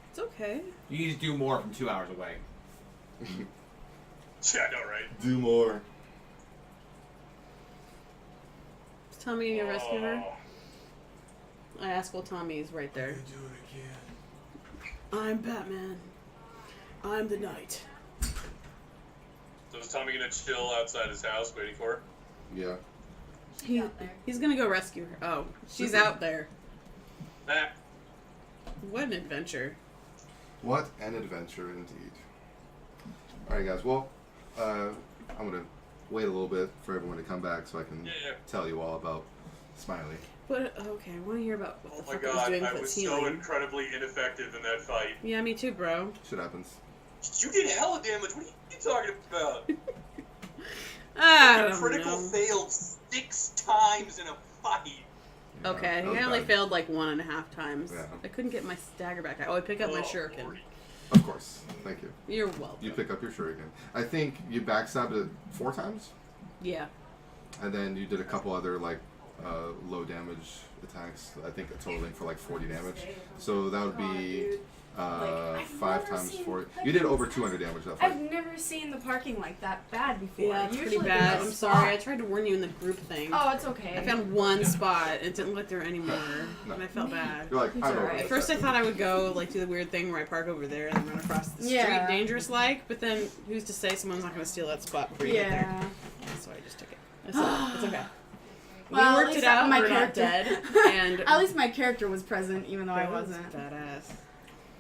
It's okay. You need to do more from 2 hours away. Yeah, I know, right? Do more. Is Tommy gonna rescue her? Oh. I ask while Tommy is right there. Do it again. I'm Batman. I'm the Knight. So is Tommy gonna chill outside his house waiting for her? Yeah. She's out there. He's gonna go rescue her. Oh, she's out there. Nah. What an adventure. What an adventure indeed. Alright, guys. Well, I'm going to wait a little bit for everyone to come back so I can Yeah. tell you all about Smiley. But okay, I want to hear about what the Oh my fuck I was god, doing I with was its so healing. incredibly ineffective in that fight. Yeah, me too, bro. Shit happens. You did hella damage. What are you talking about? I You don't critical know. failed 6 times in a fight. Yeah, Okay, that was I only bad. failed like 1.5 times. Yeah. I couldn't get my dagger back. Oh, I pick up my Oh, shuriken. Lordy. Of course. Thank you. You're welcome. You pick up your shuriken. I think you backstabbed it 4 times, Yeah. and then you did a couple other like low damage attacks. I think totaling for like 40 damage. So that would be I've 5 never times seen 40. fucking You did over 200 damage that fight. I've never seen the parking like that bad before. Yeah, it's pretty Usually bad. there's I'm a sorry. I spot. tried to warn you in the group thing. Oh, it's okay. I found one spot. It didn't look like there were any more, and I felt bad. You're like, It's I know. alright. At first, I thought I would go like do the weird thing where I park over there and then run across the street, Yeah. dangerous like. But then, who's to say someone's not going to steal that spot before you get there? Yeah. So I just took it. It's okay. Well, We at worked it least out. my We're not character- dead. And At least my character was present, even though I that was wasn't. badass.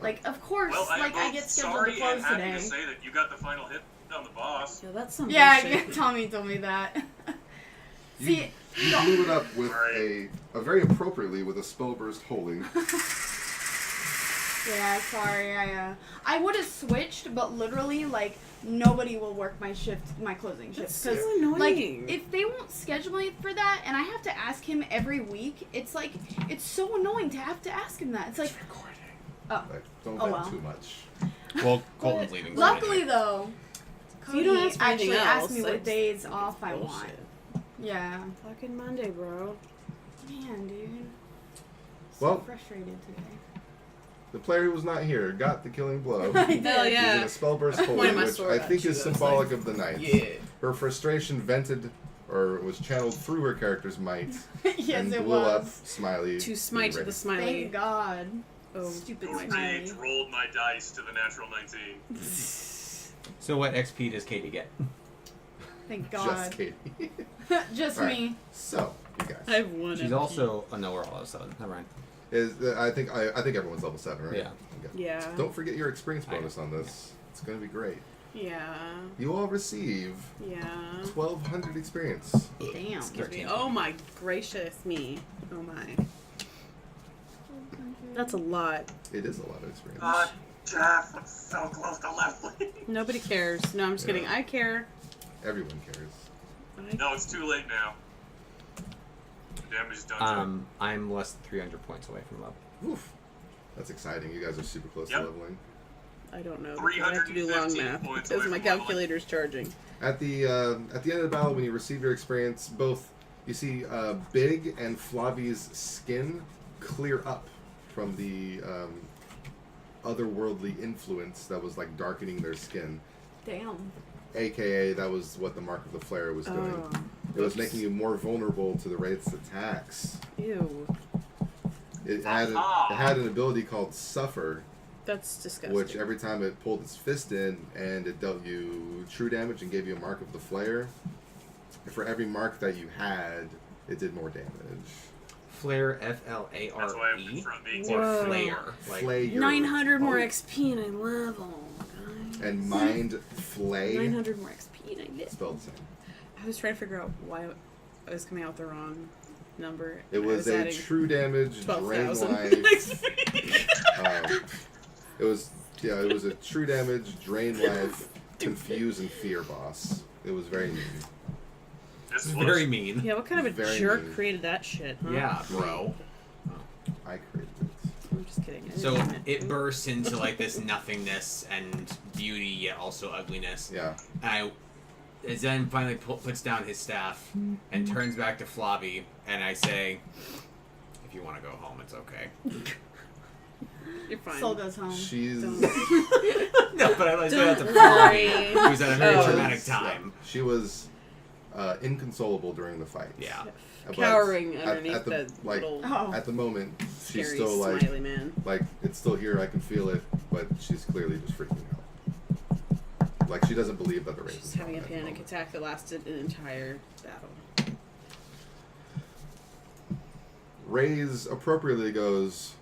Like, of course, Well, I am like I both get scheduled sorry to close and happy today. to say that you got the final hit on the boss. Yeah, that's some Yeah, bullshit. Tommy told me that. You, See, you blew it up with Right. a very appropriately with a spellburst holy. yeah, sorry, I would have switched, but literally, like, nobody will work my closing shift. That's so annoying. Like, if they won't schedule me for that, and I have to ask him every week, it's like, it's so annoying to have to ask him that. It's like, oh. Like, don't Oh, bet well. too much. Well, Colton's leaving. soon Luckily, anyway. though, If you don't ask for anything actually asked else, me I what just days think off it's I want. bullshit. Yeah. Fucking Monday, bro. Man, dude. Well- So frustrated today. The player who was not here got the killing blow. I did. Hell yeah. Using a spellburst holy, Pointed my which sword I at think you, is I was symbolic like, of the knight. Yeah. Her frustration vented, or was channeled through her character's might, Yes, and it blew up was. Smiley. To smite being the ready. smiley. Thank God. Oh, Stupid Your Smiley. rage rolled my dice to the natural 19. So what XP does Katie get? Thank Just God. Katie. Just Alright. me. So, you guys, I have one. She's MP. also a knower all of a sudden. Never mind. I think everyone's level 7, right? Yeah. Okay. Yeah. Don't forget your experience bonus on this. It's going to be great. Yeah. You all receive Yeah. 1,200 experience. Damn. 13. Oh my gracious me. Oh my. That's a lot. It is a lot of experience. Jeff, I'm so close to leveling. Nobody cares. No, I'm just kidding. Yeah. I care. Everyone cares. No, it's too late now. The damage is done. I'm less than 300 points away from level. Oof. That's exciting. You guys are super close Yep. to leveling. I don't know. because I have to do long 315 math points because away my from leveling. calculator's charging. At the end of the battle, when you receive your experience, both you see Big and Flavi's skin clear up from the otherworldly influence that was like darkening their skin. Damn. AKA, that was what the Mark of the Flare was doing. Oh. It was Oops. making you more vulnerable to the Wraith's attacks. Ew. It had an ability called Suffer, That's disgusting. which every time it pulled its fist in and it dealt you true damage and gave you a mark of the flare, for every mark that you had, it did more damage. Flare, That's why I'm F-L-A-R-E? confronting. Or Whoa. Flare? Like, Flay your- 900 more oh, XP and I level, guys. And Mind Flay, 900 more XP and I live. spelled the same. I was trying to figure out why I was coming out with the wrong number. It I was a adding true damage, drain 12,000 life. It was a true damage, drain life, confuse and fear boss. It was very mean. This it's was very mean. Yeah, what kind of a Very jerk mean. created that shit, huh? Yeah, bro. I created it. I'm just kidding. I didn't So mean it bursts into like this nothingness and beauty, yet also ugliness. Yeah. And Zen finally puts down his staff and turns back to Flavi, and I say, "If you want to go home, it's okay." You're fine. Soul goes home. She's Don't. No, but I say that to Don't Flavi, worry. who's at a very Oh. traumatic time. She was inconsolable during the fight. Yeah. But Cowering at underneath the, the like, little Oh. at the moment, she's scary still like smiley man. it's still here. I can feel it, but she's clearly just freaking out. Like she doesn't believe that the Wraith She's is having a coming at the panic moment. attack that lasted an entire battle. Ray's appropriately goes,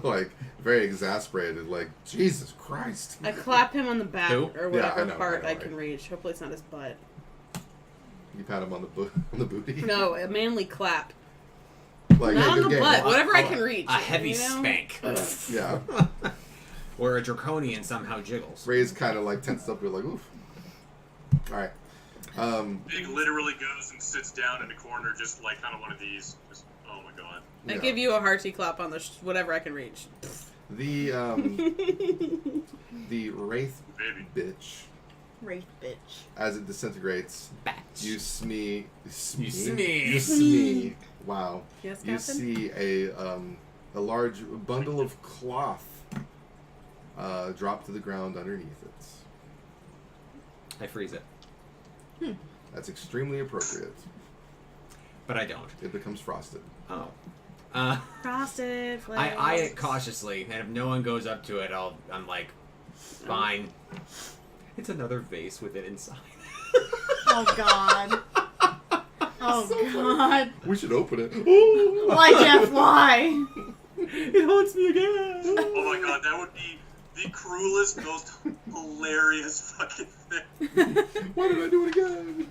like very exasperated, like Jesus Christ. I clap him on the back Who? or Yeah, whatever I know, part I right? can reach. Hopefully it's not his butt. You pat him on the on the booty. No, a manly clap. Like, Not hey, on good the game. butt. Oh, Whatever I oh, can reach. A heavy you know? spank. Yeah. Where a draconian somehow jiggles. Ray's kind of like tensed up. You're like, oof. All right. Big literally goes and sits down in the corner, just like kind of one of these. Just, oh my god. I yeah. give you a hearty clap on the whatever I can reach. The the Wraith Baby. bitch, Wraith bitch. as it disintegrates, Batch. you smee. smee. Wow. Yes, You Captain? see a large bundle of cloth drop to the ground underneath it. I freeze it. That's extremely appropriate. But I don't. It becomes frosted. Oh. Frosted flakes. I eye it cautiously, and if no one goes up to it, I'm like, fine. It's another vase with it inside. Oh god. Oh god. We should open it. Why, Jeff? Why? It haunts me again. Oh my god, that would be the cruelest, most hilarious fucking thing. Why did I do it again?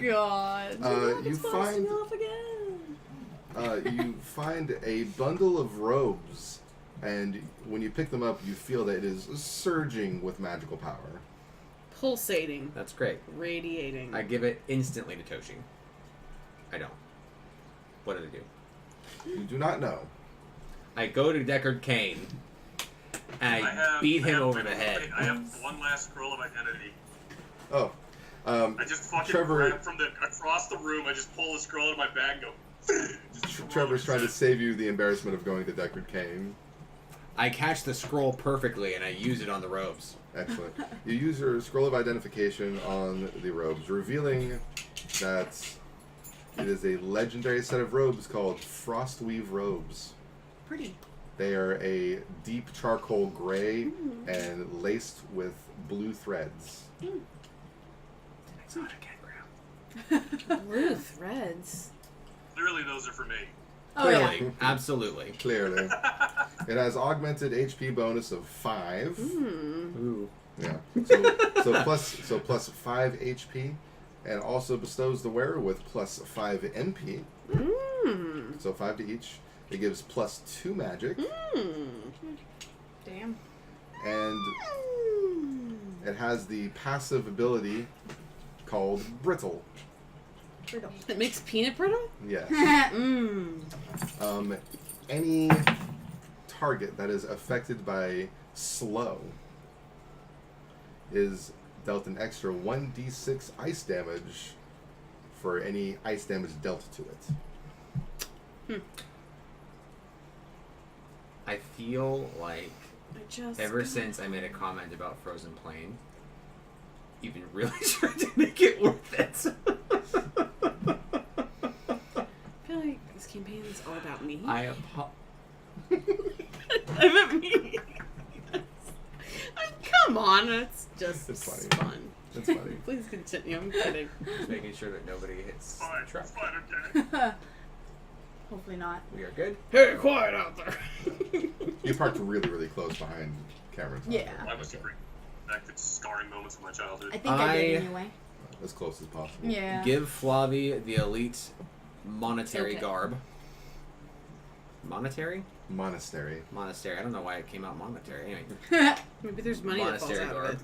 God. You find off again. you find a bundle of robes, and when you pick them up, you feel that it is surging with magical power. Pulsating. That's great. Radiating. I give it instantly to Toshi. I don't. What did I do? You do not know. I go to Deckard Cain, and I beat him over the head. I have one last scroll of identity. Oh, I just fucking Trevor. grab from across the room. I just pull the scroll out of my bag and go. Trevor's trying to save you the embarrassment of going to Deckard Cain. I catch the scroll perfectly, and I use it on the robes. Excellent. You use your scroll of identification on the robes, revealing that it is a legendary set of robes called Frostweave robes. Pretty. They are a deep charcoal gray and laced with blue threads. Exotic Graham. Blue threads. Clearly, those are for me. Oh, yeah. Clearly, absolutely. Clearly. It has augmented HP bonus of 5. Ooh. Yeah. So plus 5 HP, and also bestows the wearer with plus 5 MP. So 5 to each. It gives plus 2 magic, Damn. and it has the passive ability called Brittle. Brittle. It makes peanut brittle? Yes. Mmm. Any target that is affected by slow is dealt an extra 1d6 ice damage for any ice damage dealt to it. I feel like ever got- since I made a comment about Frozen Plain, you've been really trying to make it worth it. I feel like campaign is all about me. I meant me. Come on, it's just It's funny. fun. It's funny. Please continue. I'm kidding. Just making sure that nobody hits the Fine, truck. it's fine, okay. Hopefully not. We are good. Hey, quiet out there. You parked really, really close behind Cameron. Yeah. I must bring back the scarring moments of my childhood. I think I did I- anyway. As close as possible. Yeah. Give Flavi the elite monetary Okay. garb. Monetary? Monastery. Monastery. I don't know why it came out monetary. Anyway, Maybe there's money that falls monastery out of garb. it.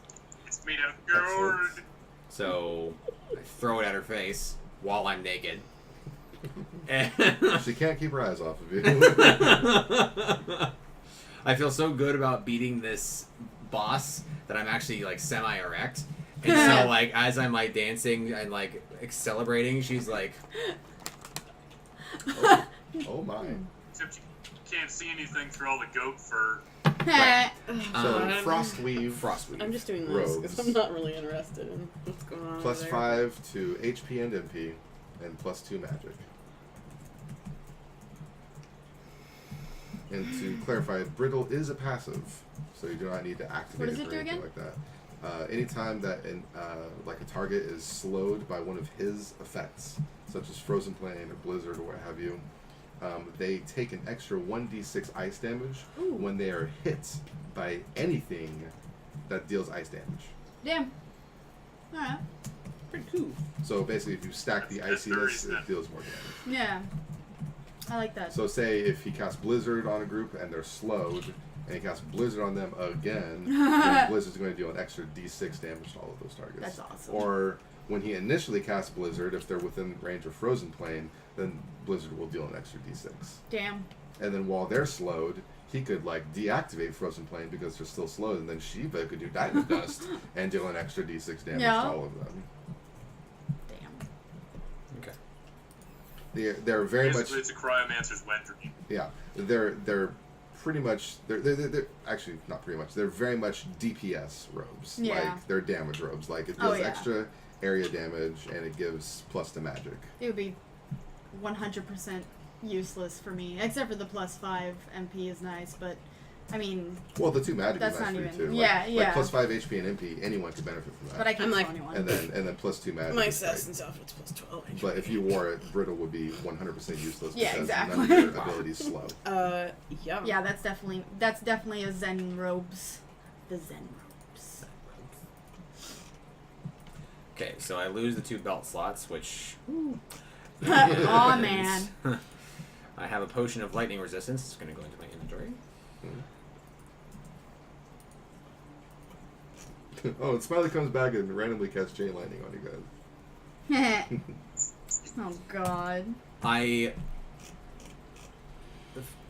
It's made out of gold. So I throw it at her face while I'm naked. And She can't keep her eyes off of you. I feel so good about beating this boss that I'm actually like semi-erect. And so like as I'm like dancing and like celebrating, she's like, Oh my. Except you can't see anything through all the goat fur. So Um, Frostweave Frostweave. I'm just doing this robes. because I'm not really interested in what's going on. plus over 5 to HP and MP, and plus 2 magic. And to clarify, Brittle is a passive, so you do not need to activate What does it it or do anything again? like that. Anytime that like a target is slowed by one of his effects, such as Frozen Plane or Blizzard or what have you, they take an extra 1d6 ice damage Ooh. when they are hit by anything that deals ice damage. Damn. Alright. Pretty cool. So basically, if you stack the That's very iciness, it sad. deals more damage. Yeah. I like that. So say if he casts Blizzard on a group and they're slowed, and he casts Blizzard on them again, then Blizzard's going to deal an extra d6 damage to all of those targets. That's awesome. Or when he initially casts Blizzard, if they're within range of Frozen Plane, then Blizzard will deal an extra d6. Damn. And then while they're slowed, he could like deactivate Frozen Plane because they're still slowed, and then Shiva could do Diamond Dust and deal an extra d6 damage Yeah. to all of them. Damn. Okay. They're very much Basically, it's a cryomancer's wet dream. yeah. They're pretty much they're actually not pretty much. They're very much DPS robes. Yeah. Like they're damage robes. Like it Oh, deals yeah. extra area damage and it gives plus to magic. It would be 100% useless for me, except for the plus 5 MP is nice, but I mean, Well, the 2 magic That's is nice not for you even- too. yeah, Like, yeah. Like plus 5 HP and MP, anyone could benefit from that. but I can't I'm like- tell anyone. and then plus 2 magic. My is great. assassin's outfit's plus 12. But if you wore it, Brittle would be 100% useless Yeah, because exactly. none of your abilities slow. Yeah. Yeah, that's definitely a Zen robes. The Zen robes. Okay, so I lose the 2 belt slots, which Aw, man. I have a potion of lightning resistance. It's going to go into my inventory. Oh, and Smiley comes back and randomly casts Chain Lightning on you guys. Oh god. I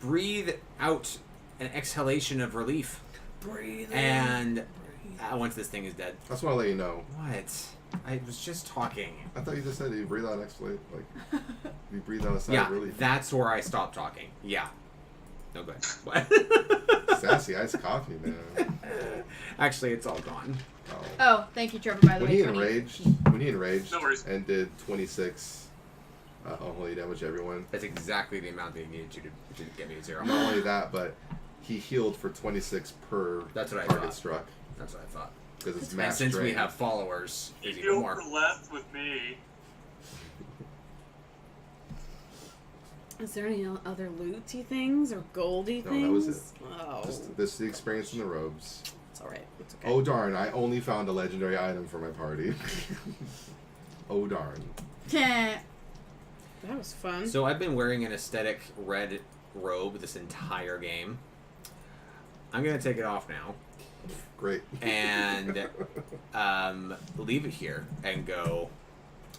breathe out an exhalation of relief, Breathe. and once this thing is dead. I just want to let you know. What? I was just talking. I thought you just said you breathe out exhalate, like you breathe out a sigh Yeah, of relief. that's where I stopped talking. Yeah. No good. What? Sassy iced coffee, man. Actually, it's all gone. Oh. Oh, thank you, Trevor, by the When way. he for enraged, No worries. and did 26 unholy damage to everyone. That's exactly the amount they needed you to get me to 0. Not only that, but he healed for 26 per That's what I target thought. struck That's what I thought. because it's And mass since we drain. have followers, there's even You more. were left with me. Is there any other looty things or goldy No, things? that was it. Oh, Just this is the experience in the robes. it's alright. It's okay. Oh darn! I only found a legendary item for my party. Oh darn! That was fun. So I've been wearing an aesthetic red robe this entire game. I'm gonna take it off now Great. and leave it here and go.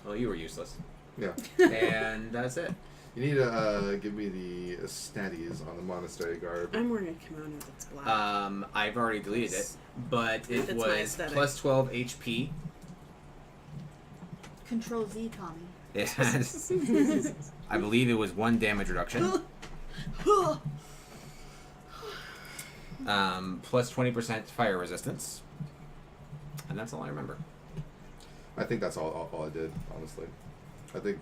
Well, you were useless, Yeah. and that's it. You need to give me the statties on the monastery garb. I'm wearing a kimono that's black. I've already deleted it, but it It's my was aesthetic. plus 12 HP. Control Z, Tommy. It had, I believe it was 1 damage reduction. Plus 20% fire resistance. And that's all I remember. I think that's all I did, honestly. I think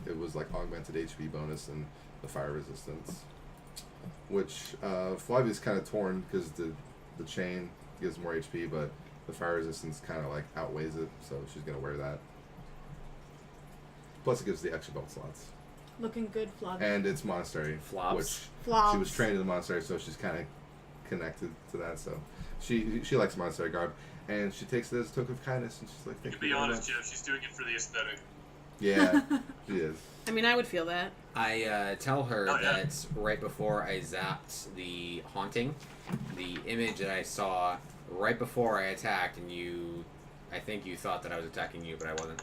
it was like augmented HP bonus and the fire resistance, which Flavia's kind of torn because the chain gives more HP, but the fire resistance kind of like outweighs it, so she's gonna wear that. Plus, it gives the extra belt slots. Looking good, Flop. And it's monastery, Flops. which Flops. she was trained in the monastery, so she's kind of connected to that. So she likes monastery garb, and she takes it as a token of kindness, and she's like, "Thank To you be very honest, much." Jeff, she's doing it for the aesthetic. Yeah, she is. I mean, I would feel that. I tell her Oh, yeah. that right before I zapped the haunting, the image that I saw right before I attacked, and I think you thought that I was attacking you, but I wasn't.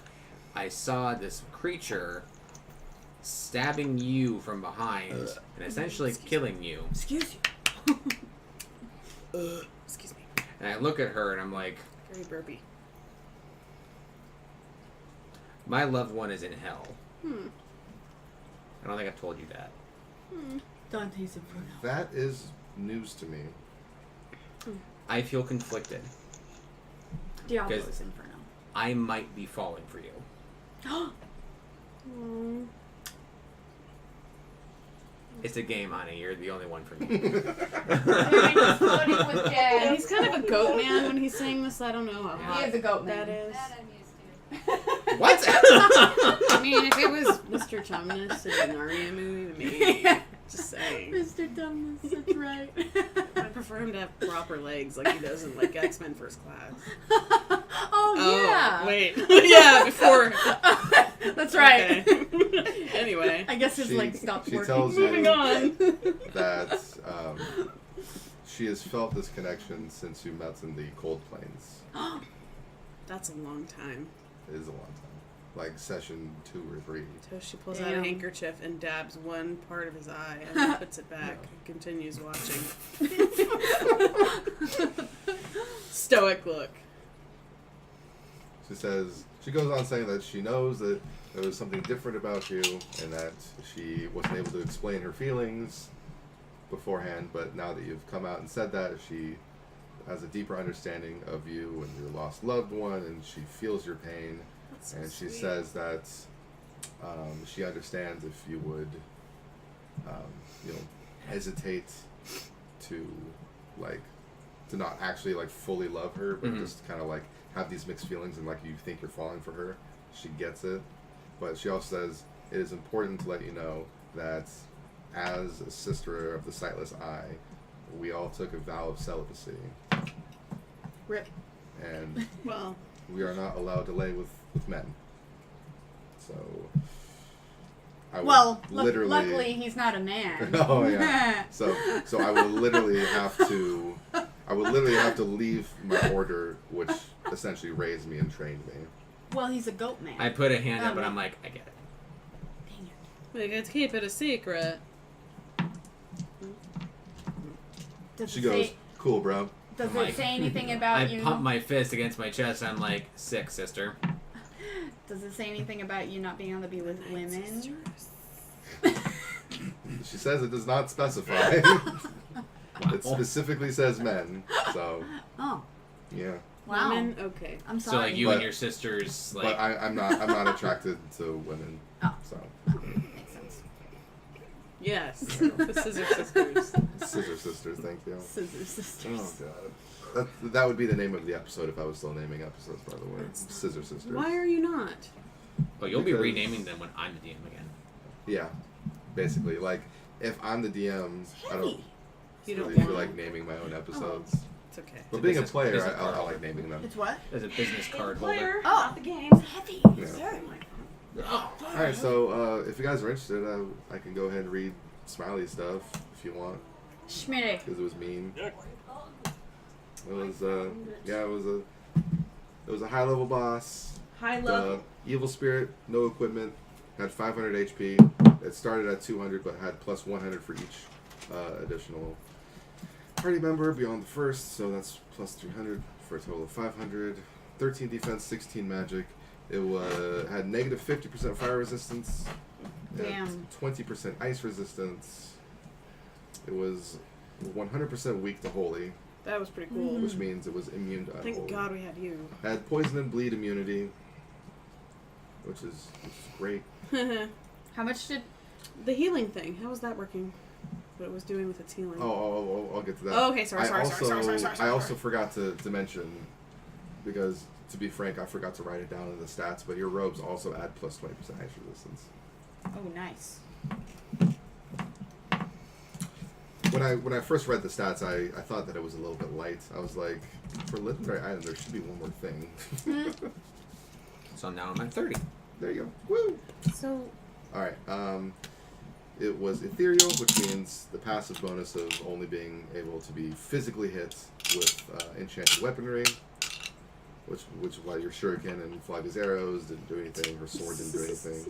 I saw this creature stabbing you from behind and essentially killing you. Excuse you. Excuse me. And I look at her and I'm like, Very burpy. my loved one is in hell. Hmm. I don't think I've told you that. Dante's Inferno. That is news to me. I feel conflicted. Diablo's 'Cause- Inferno. I might be falling for you. It's a game, honey. You're the only one for me. Floating with Yeah, Jazz. he's kind of a goat man when he's saying this. I don't know how He hot is a goat man. that is. That I'm used to. What? I mean, if it was Mr. Tumnus in a Narnia movie, maybe. Just saying. Mr. Dumbness, that's right. I prefer him to have proper legs like he does in like X-Men First Class. Oh, yeah. Wait. Yeah, before. That's right. Okay. Anyway. I guess his She- legs stopped she working. tells Moving you on. that she has felt this connection since you met in the cold plains. That's a long time. It is a long time. Like session 2 or 3. So she pulls out a Damn. handkerchief and dabs one part of his eye and then puts it back and continues watching. Stoic look. She goes on saying that she knows that there was something different about you and that she wasn't able to explain her feelings beforehand, but now that you've come out and said that, she has a deeper understanding of you and your lost loved one, and she feels your pain. That's so And she sweet. says that she understands if you would, hesitate to not actually like fully love her, but just kind of like have these mixed feelings and like you think you're falling for her. She gets it, but she also says it is important to let you know that as a sister of the sightless eye, we all took a vow of celibacy, Rip. and Well, we are not allowed to lay with men. So, I would literally. luckily he's not a man. Oh yeah. So I would literally have to. I would literally have to leave my order, which essentially raised me and trained me. Well, he's a goat man. I put a hand up and I'm like, I get it. Dang it. we got to keep it a secret. Does She it goes, say, "Cool, bro." does I'm it like- say anything about I you? pump my fist against my chest and I'm like, sick, sister. Does it say anything about you not being able to be with women? She says it does not specify. It specifically says men. So Oh, yeah. wow. Women? Okay. I'm So sorry. like you But- and your sisters, like, But I'm not attracted to women. Oh. So Makes sense. Yes. The Scissor Sisters. Scissor Sisters, thank you. Scissor sisters. Oh god. That would be the name of the episode if I was still naming episodes, by the way. Scissor Sisters. Why are you not? oh, you'll be because- renaming them when I'm the DM again. Yeah. Basically, like if I'm the DM, I don't You don't really feel want like it? naming my own episodes. It's okay. But a being a business- player, business I card. like naming them. It's what? As a business card holder. Oh, Not the game. it's heavy. Yeah. Oh. Alright, so if you guys are interested, I can go ahead and read Smiley stuff if you want, Schmitty. because it was mean. Yeah. It was it was a high level boss. High The level. evil spirit, no equipment, had 500 HP. It started at 200, but had plus 100 for each additional party member beyond the first. So that's plus 300 for a total of 500. 13 defense, 16 magic. It had negative 50% fire resistance. Damn. 20% ice resistance. It was 100% weak to holy, That was pretty cool. which means it was immune to Thank unholy. God we had you. Had poison and bleed immunity. which is great. How much did? The healing thing, how was that working? What it was doing with its healing? Oh, I'll get to that. Oh, okay, sorry. I also forgot to mention, because to be frank, I forgot to write it down in the stats, but your robes also add plus 20% ice resistance. Oh, nice. When I first read the stats, I thought that it was a little bit light. I was like, for legendary item, there should be one more thing. So now I'm at 30. There you go. Woo! So, Alright, it was ethereal, which means the passive bonus of only being able to be physically hit with enchanted weaponry, which is why your shuriken and Pflegl's arrows didn't do anything, her sword didn't do anything.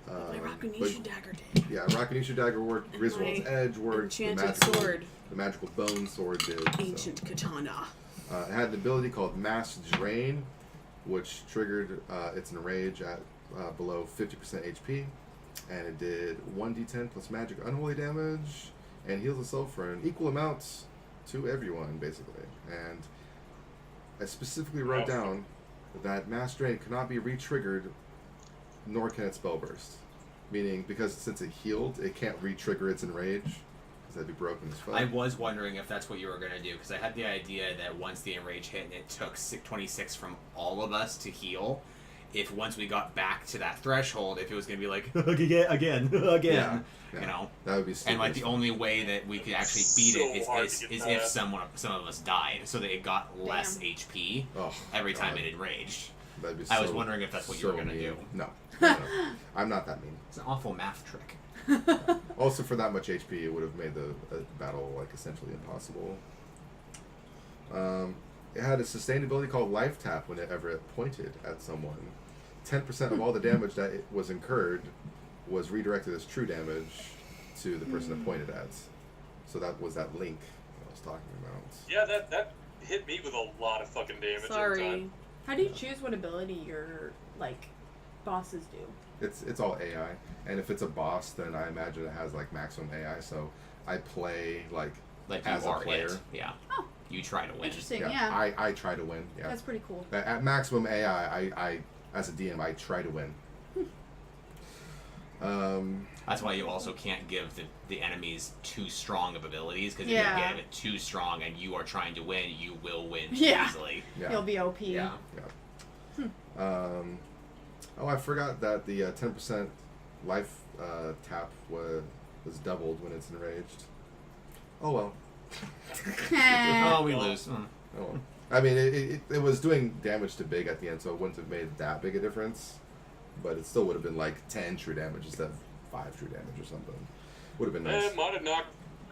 my Rakunisha dagger did. Yeah, Rakunisha dagger worked, And Griswold's my edge worked, enchanted sword. The magical bone sword did. Ancient katana. It had an ability called Mass Drain, which triggered its enrage at below 50% HP, and it did 1d10 plus magic unholy damage, and heals itself for an equal amount to everyone, basically. And I specifically wrote down that Mass Drain cannot be re-triggered, nor can it spell burst. Meaning, because since it healed, it can't re-trigger its enrage, because that'd be broken as fuck. I was wondering if that's what you were going to do, because I had the idea that once the enrage hit and it took 26 from all of us to heal, if once we got back to that threshold, if it was going to be like, again, Yeah. you know? That would be stupid. And like the only way that we could actually beat So it hard is to get if that. some of us died, so that it got less HP Oh, every time God. it enraged. That'd be I was so- wondering if that's what you were so gonna mean. do. No. I'm not that mean. It's an awful math trick. Also, for that much HP, it would have made the battle like essentially impossible. It had a sustained ability called Life Tap whenever it pointed at someone. 10% of all the damage that it was incurred was redirected as true damage to the person it pointed at. So that was that link I was talking about. Yeah, that hit me with a lot of fucking damage every Sorry. time. How do you choose what ability your bosses do? It's all AI, and if it's a boss, then I imagine it has like maximum AI. So I play like as you a are player. it. Yeah. Oh. You try to win. Interesting. Yeah. I try to win. Yeah. That's pretty cool. At maximum AI, I as a DM, I try to win. That's why you also can't give the enemies too strong of abilities, because Yeah. if you give it too strong and you are trying to win, you will win Yeah. easily. Yeah. You'll be OP. Yeah. Oh, I forgot that the 10% life tap was doubled when it's enraged. Oh well. Oh, we lose. Oh well. I mean, it was doing damage to Big at the end, so it wouldn't have made that big a difference. But it still would have been like 10 true damage instead of 5 true damage or something. Would have been nice. It might have knocked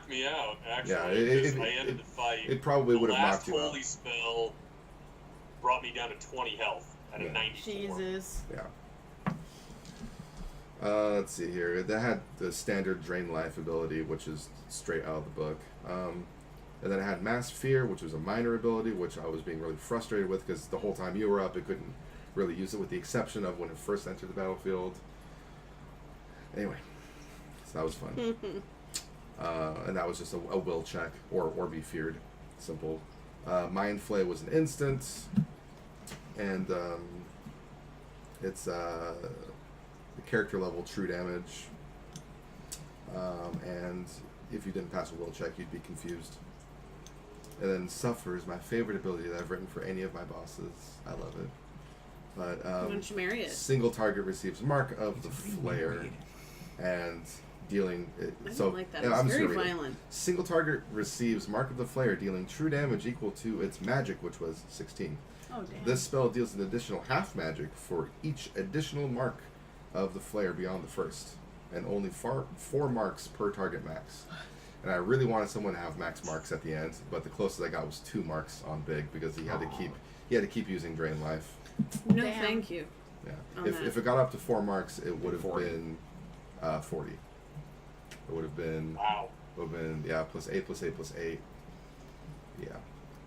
me out, actually. Yeah, because I ended the fight. It probably would have knocked The you last holy out. spell brought me down to 20 health at Yeah. a 94. Jesus. Yeah. Let's see here. That had the standard Drain Life ability, which is straight out of the book. And then it had Mass Fear, which was a minor ability, which I was being really frustrated with because the whole time you were up, it couldn't really use it with the exception of when it first entered the battlefield. Anyway, so that was fun. And that was just a will check, or be feared. Simple. Mind Flay was an instant, and it's the character level true damage. And if you didn't pass a will check, you'd be confused. And then Suffer is my favorite ability that I've written for any of my bosses. I love it. But Why don't you marry it? single target receives Mark of the Flare, and dealing. I So don't like that. yeah, It's I'm just very gonna read it. violent. Single target receives Mark of the Flare, dealing true damage equal to its magic, which was 16. Oh damn. This spell deals an additional half magic for each additional mark of the Flare beyond the first, and only 4 marks per target max. And I really wanted someone to have max marks at the end, but the closest I got was 2 marks on Big because he had to keep using Drain Life. No, Damn. thank you. Yeah. On If that. it got up to 4 marks, it would have 40. been 40. It would have been Wow. plus 8 plus 8 plus 8. Yeah.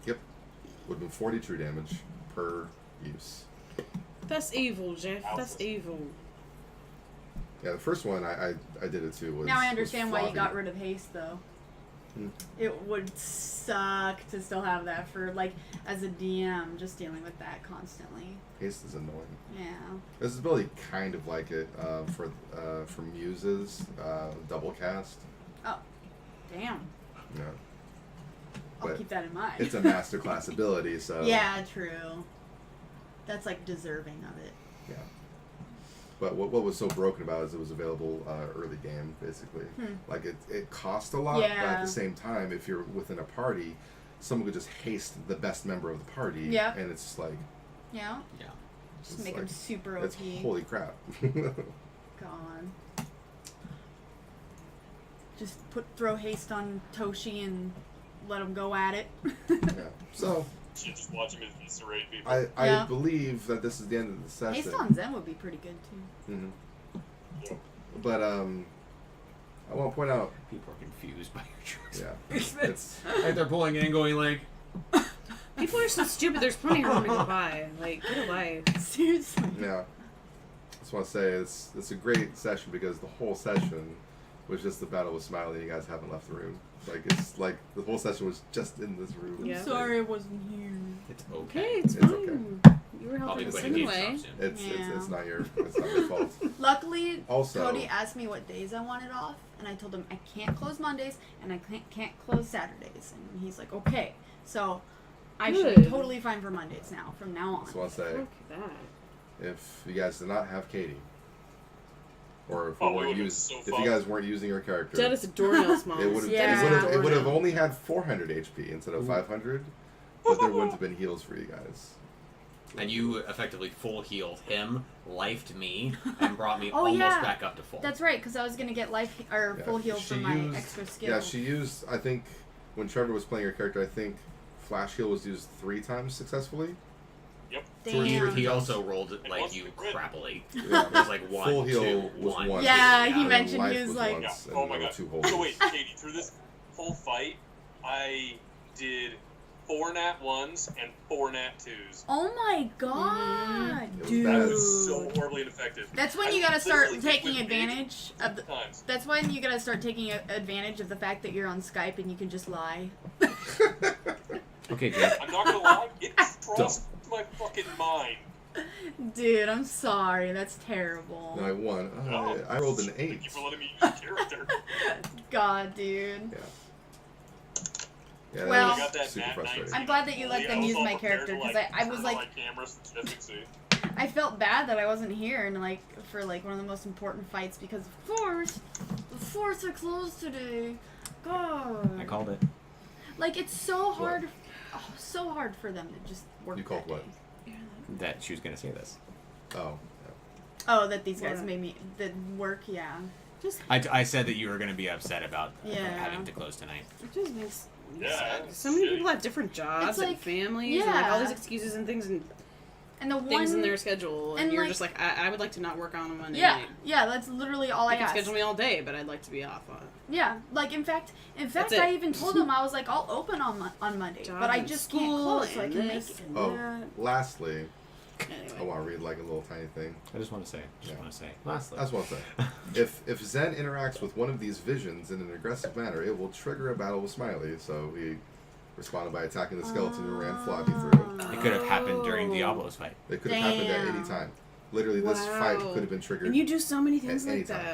Yep. Would have been 40 true damage per use. That's evil, Jeff. That's Alpha. evil. Yeah, the first one I did it too. Was Now I was understand why you floppy. got rid of haste though. It would suck to still have that for, like, as a DM, just dealing with that constantly. Haste is annoying. Yeah. This is ability kind of like it for Muses, double cast. Oh, damn. Yeah. I'll But keep that in mind. it's a masterclass ability, so Yeah, true. That's, like, deserving of it. yeah. But what was so broken about it is it was available early game, basically. Like it cost a lot, but at Yeah. the same time, if you're within a party, someone could just haste the best member of the party, Yeah. and it's just like Yeah? Yeah. Just It's make like- him super OP. it's holy crap. God. Just throw haste on Toshi and let him go at it. Yeah. So Should just watch him eviscerate people. I Yeah. believe that this is the end of the session. Haste on Zen would be pretty good too. Mhm. But I want to point out, People are confused by your choice. yeah, it's Like they're pulling it and going like, People are so stupid. There's plenty of room to go by. Like, get a life. Seriously. yeah. I just want to say it's a great session because the whole session was just the battle with Smiley. You guys haven't left the room. Like it's like the whole session was just in this room. Yeah. Sorry I wasn't here. it's Okay, okay. it's It's fine. You were I'll be helping us putting games anyway. off soon. It's Yeah. it's not your fault. Luckily, Also- Cody asked me what days I wanted off, and I told him I can't close Mondays and I can't close Saturdays. And he's like, okay. So I should be Good. totally fine for Mondays now, from now Just on. want to say, Look at that. if you guys did not have Katie, or if, Oh, you, it weren't would've been use, so if you fun. guys weren't using your character, Dead as a doornail small. it would have Yeah. it would have only had 400 HP instead of 500, but there wouldn't have been heals for you guys. And you effectively full healed him, lifed me, and brought me Oh, almost yeah. back up to full. That's right, because I was gonna get life or Yeah, full heal she for my used- extra skill. Yeah, she used. I think when Trevor was playing her character, I think Flash Heal was used 3 times successfully. Yep. Damn. He also rolled it And like once you the grid- crappily. Yeah. It was like one, Full heal 2, was 1. one. Yeah, he And mentioned life he was like- once, Yeah. and Oh there my were god. 2 holders. So wait, Katie, through this whole fight, I did 4 nat 1s and 4 nat 2s. Oh my god, It was dude. bad. That was so horribly ineffective. That's when I you gotta start literally hit taking with advantage of the. times. That's when you gotta start taking advantage of the fact that you're on Skype and you can just lie. Okay, Jake. I'm not gonna lie, it crossed my fucking mind. Dude, I'm sorry. That's terrible. No, I won. No. I rolled an Thank 8. you for letting me use your character. God, dude. Yeah, Well- that I got was that super nat frustrating. 19. I'm glad that you let them I was use all my prepared character, to, 'cause I was turn like- my camera statistically. I felt bad that I wasn't here and like for like one of the most important fights because of course the force are closed today. God. I called it. Like it's so hard, so hard for them to just work. You called that what? day. That she was going to say this. Oh. Oh, that these guys What? made me that work. Yeah. Just, I said that you were going to be upset about Yeah. having to close tonight. it just makes me Yeah, sad. it's So many shitty. people have different jobs It's and like- families and like all yeah. these excuses and things in And the things in one. their schedule, and, and, you're like- just like, I would like to not work on a Monday Yeah, night. yeah. That's literally all I I can asked. schedule me all day, but I'd like to be off on it. Yeah, like in fact, That's it. I even told them I was like, I'll open on Monday, Job but I and just can't school close, so I and can make this it. and Oh, that. lastly, I Anyway. want to read like a little tiny thing. I just want to say. Lastly. That's what I'm saying. If Zen interacts with one of these visions in an aggressive manner, it will trigger a battle with Smiley. So he responded by attacking the skeleton who ran Floppy through. It could have happened during Diablo's fight. It could have happened at any Damn. time. Literally, this fight Wow. could have been triggered. And you do so many things At like any time.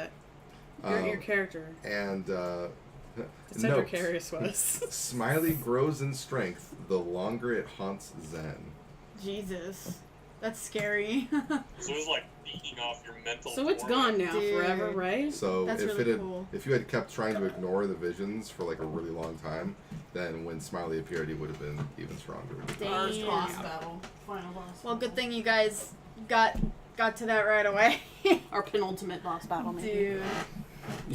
that. Your Um, character. And It's so note, precarious was. Smiley grows in strength the longer it haunts Zen. Jesus, that's scary. So it was like beating off your mental. So it's torment. gone now Dude. forever, right? So That's if really it had, cool. if you had kept trying to ignore the visions for like a really long time, then when Smiley appeared, he would have been even stronger. First boss Damn. battle. Final boss. Well, good thing you guys got to that right away. Our penultimate boss battle, maybe. Dude,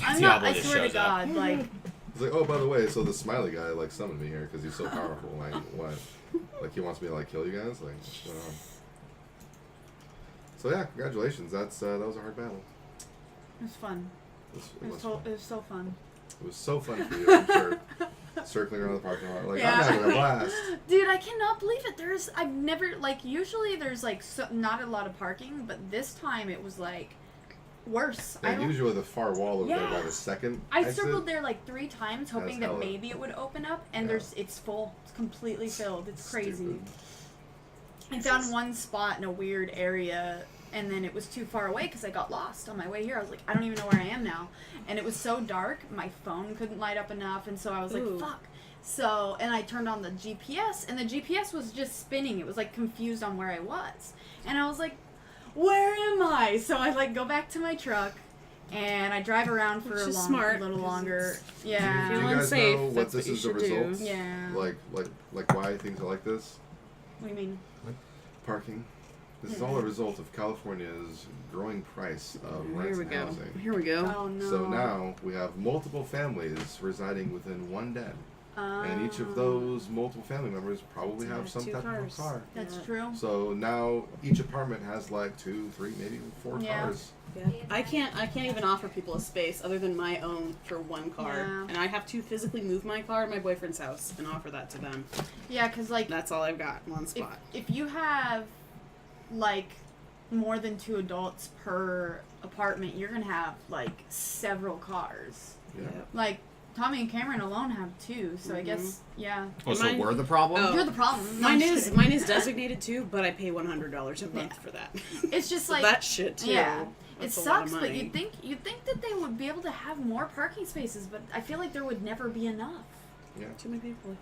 I'm not. Diablo I just swear to shows up. God, like He's like, oh, by the way, so the Smiley guy like summoned me here because he's so powerful. Like, what? Like he wants me to like kill you guys? Like, what's going on? So yeah, congratulations. That was a hard battle. it was fun. It was fun. It was so fun. It was so fun for you. I'm sure. Circling around the parking lot, like Yeah. I'm having a blast. Dude, I cannot believe it. I've never, like, usually there's, like, not a lot of parking, but this time it was, like, worse. Yeah, usually the far wall over there by the second I exit. circled there like 3 times, hoping that hella- maybe it would open up, and it's full. It's completely filled. It's crazy. Stupid. I found one spot in a weird area, and then it was too far away because I got lost on my way here. I was like, I don't even know where I am now. And it was so dark, my phone couldn't light up enough, and so I was like, Ooh. fuck. So, and I turned on the GPS, and the GPS was just spinning. It was like confused on where I was. And I was like, where am I? So I like go back to my truck, and I drive around for Which a is little smart, longer. Do Yeah. you Feeling guys safe, know what that's this what you is the should do. result? Yeah. Like why things are like this? What do you mean? Parking. This is all a result of California's growing price of Here rent we and go. housing. Here we go. Oh no. So now we have multiple families residing within one den. And each of those multiple family members probably have some 2 type cars. of a car. That's Yeah. true. So now each apartment has like 2, 3, maybe 4 Yeah. cars. Yeah. I can't even offer people a space other than my own for 1 car. Yeah. And I have to physically move my car to my boyfriend's house and offer that to them. Yeah, because like That's all I've got, 1 spot. if you have like more than 2 adults per apartment, you're gonna have like several cars. Yeah. Like Tommy and Cameron alone have 2, so I guess yeah. Oh, so Mine- we're the problem? Oh. You're the problem. No, Mine I'm is kidding. mine is designated too, but I pay $100 a month for that. It's just So like that shit too. yeah. That's It a lot of sucks, but money. you'd think that they would be able to have more parking spaces, but I feel like there would never be enough. Too many people.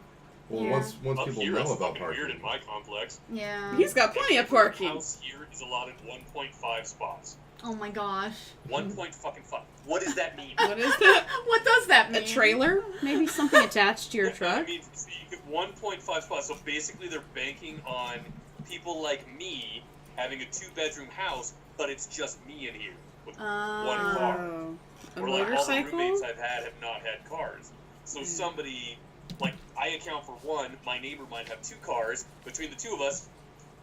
Well, Yeah. once Up people here, know it's about fucking weird parking. in my complex. Yeah. He's got plenty of parking. House here is allotted 1.5 spots. Oh my gosh. 1.5. What does that mean? What is that? What does that mean? A trailer? Maybe something attached to your I truck? mean, see, you get 1.5 spots. So basically, they're banking on people like me having a 2-bedroom house, but it's just me in here with one car. Oh. A Or like all the motorcycle? roommates I've had have not had cars. So somebody, like, I account for 1. My neighbor might have 2 cars. Between the 2 of us,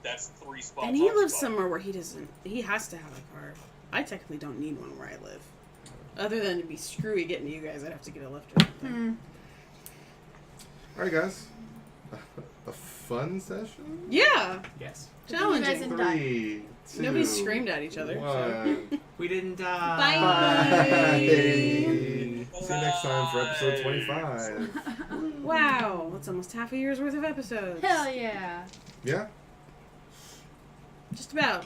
that's 3 spots. And he on lives spot. somewhere where he has to have a car. I technically don't need one where I live. Other than to be screwy getting to you guys, I'd have to get a lift or something. Alright, guys. A fun session? Yeah! Yes. Challenging. And die. 3, 2, Nobody screamed at each other. So. 1. We didn't Bye. Bye. See you next time for episode 25. Wow, that's almost half a year's worth of episodes. Hell yeah. Yeah? Just about.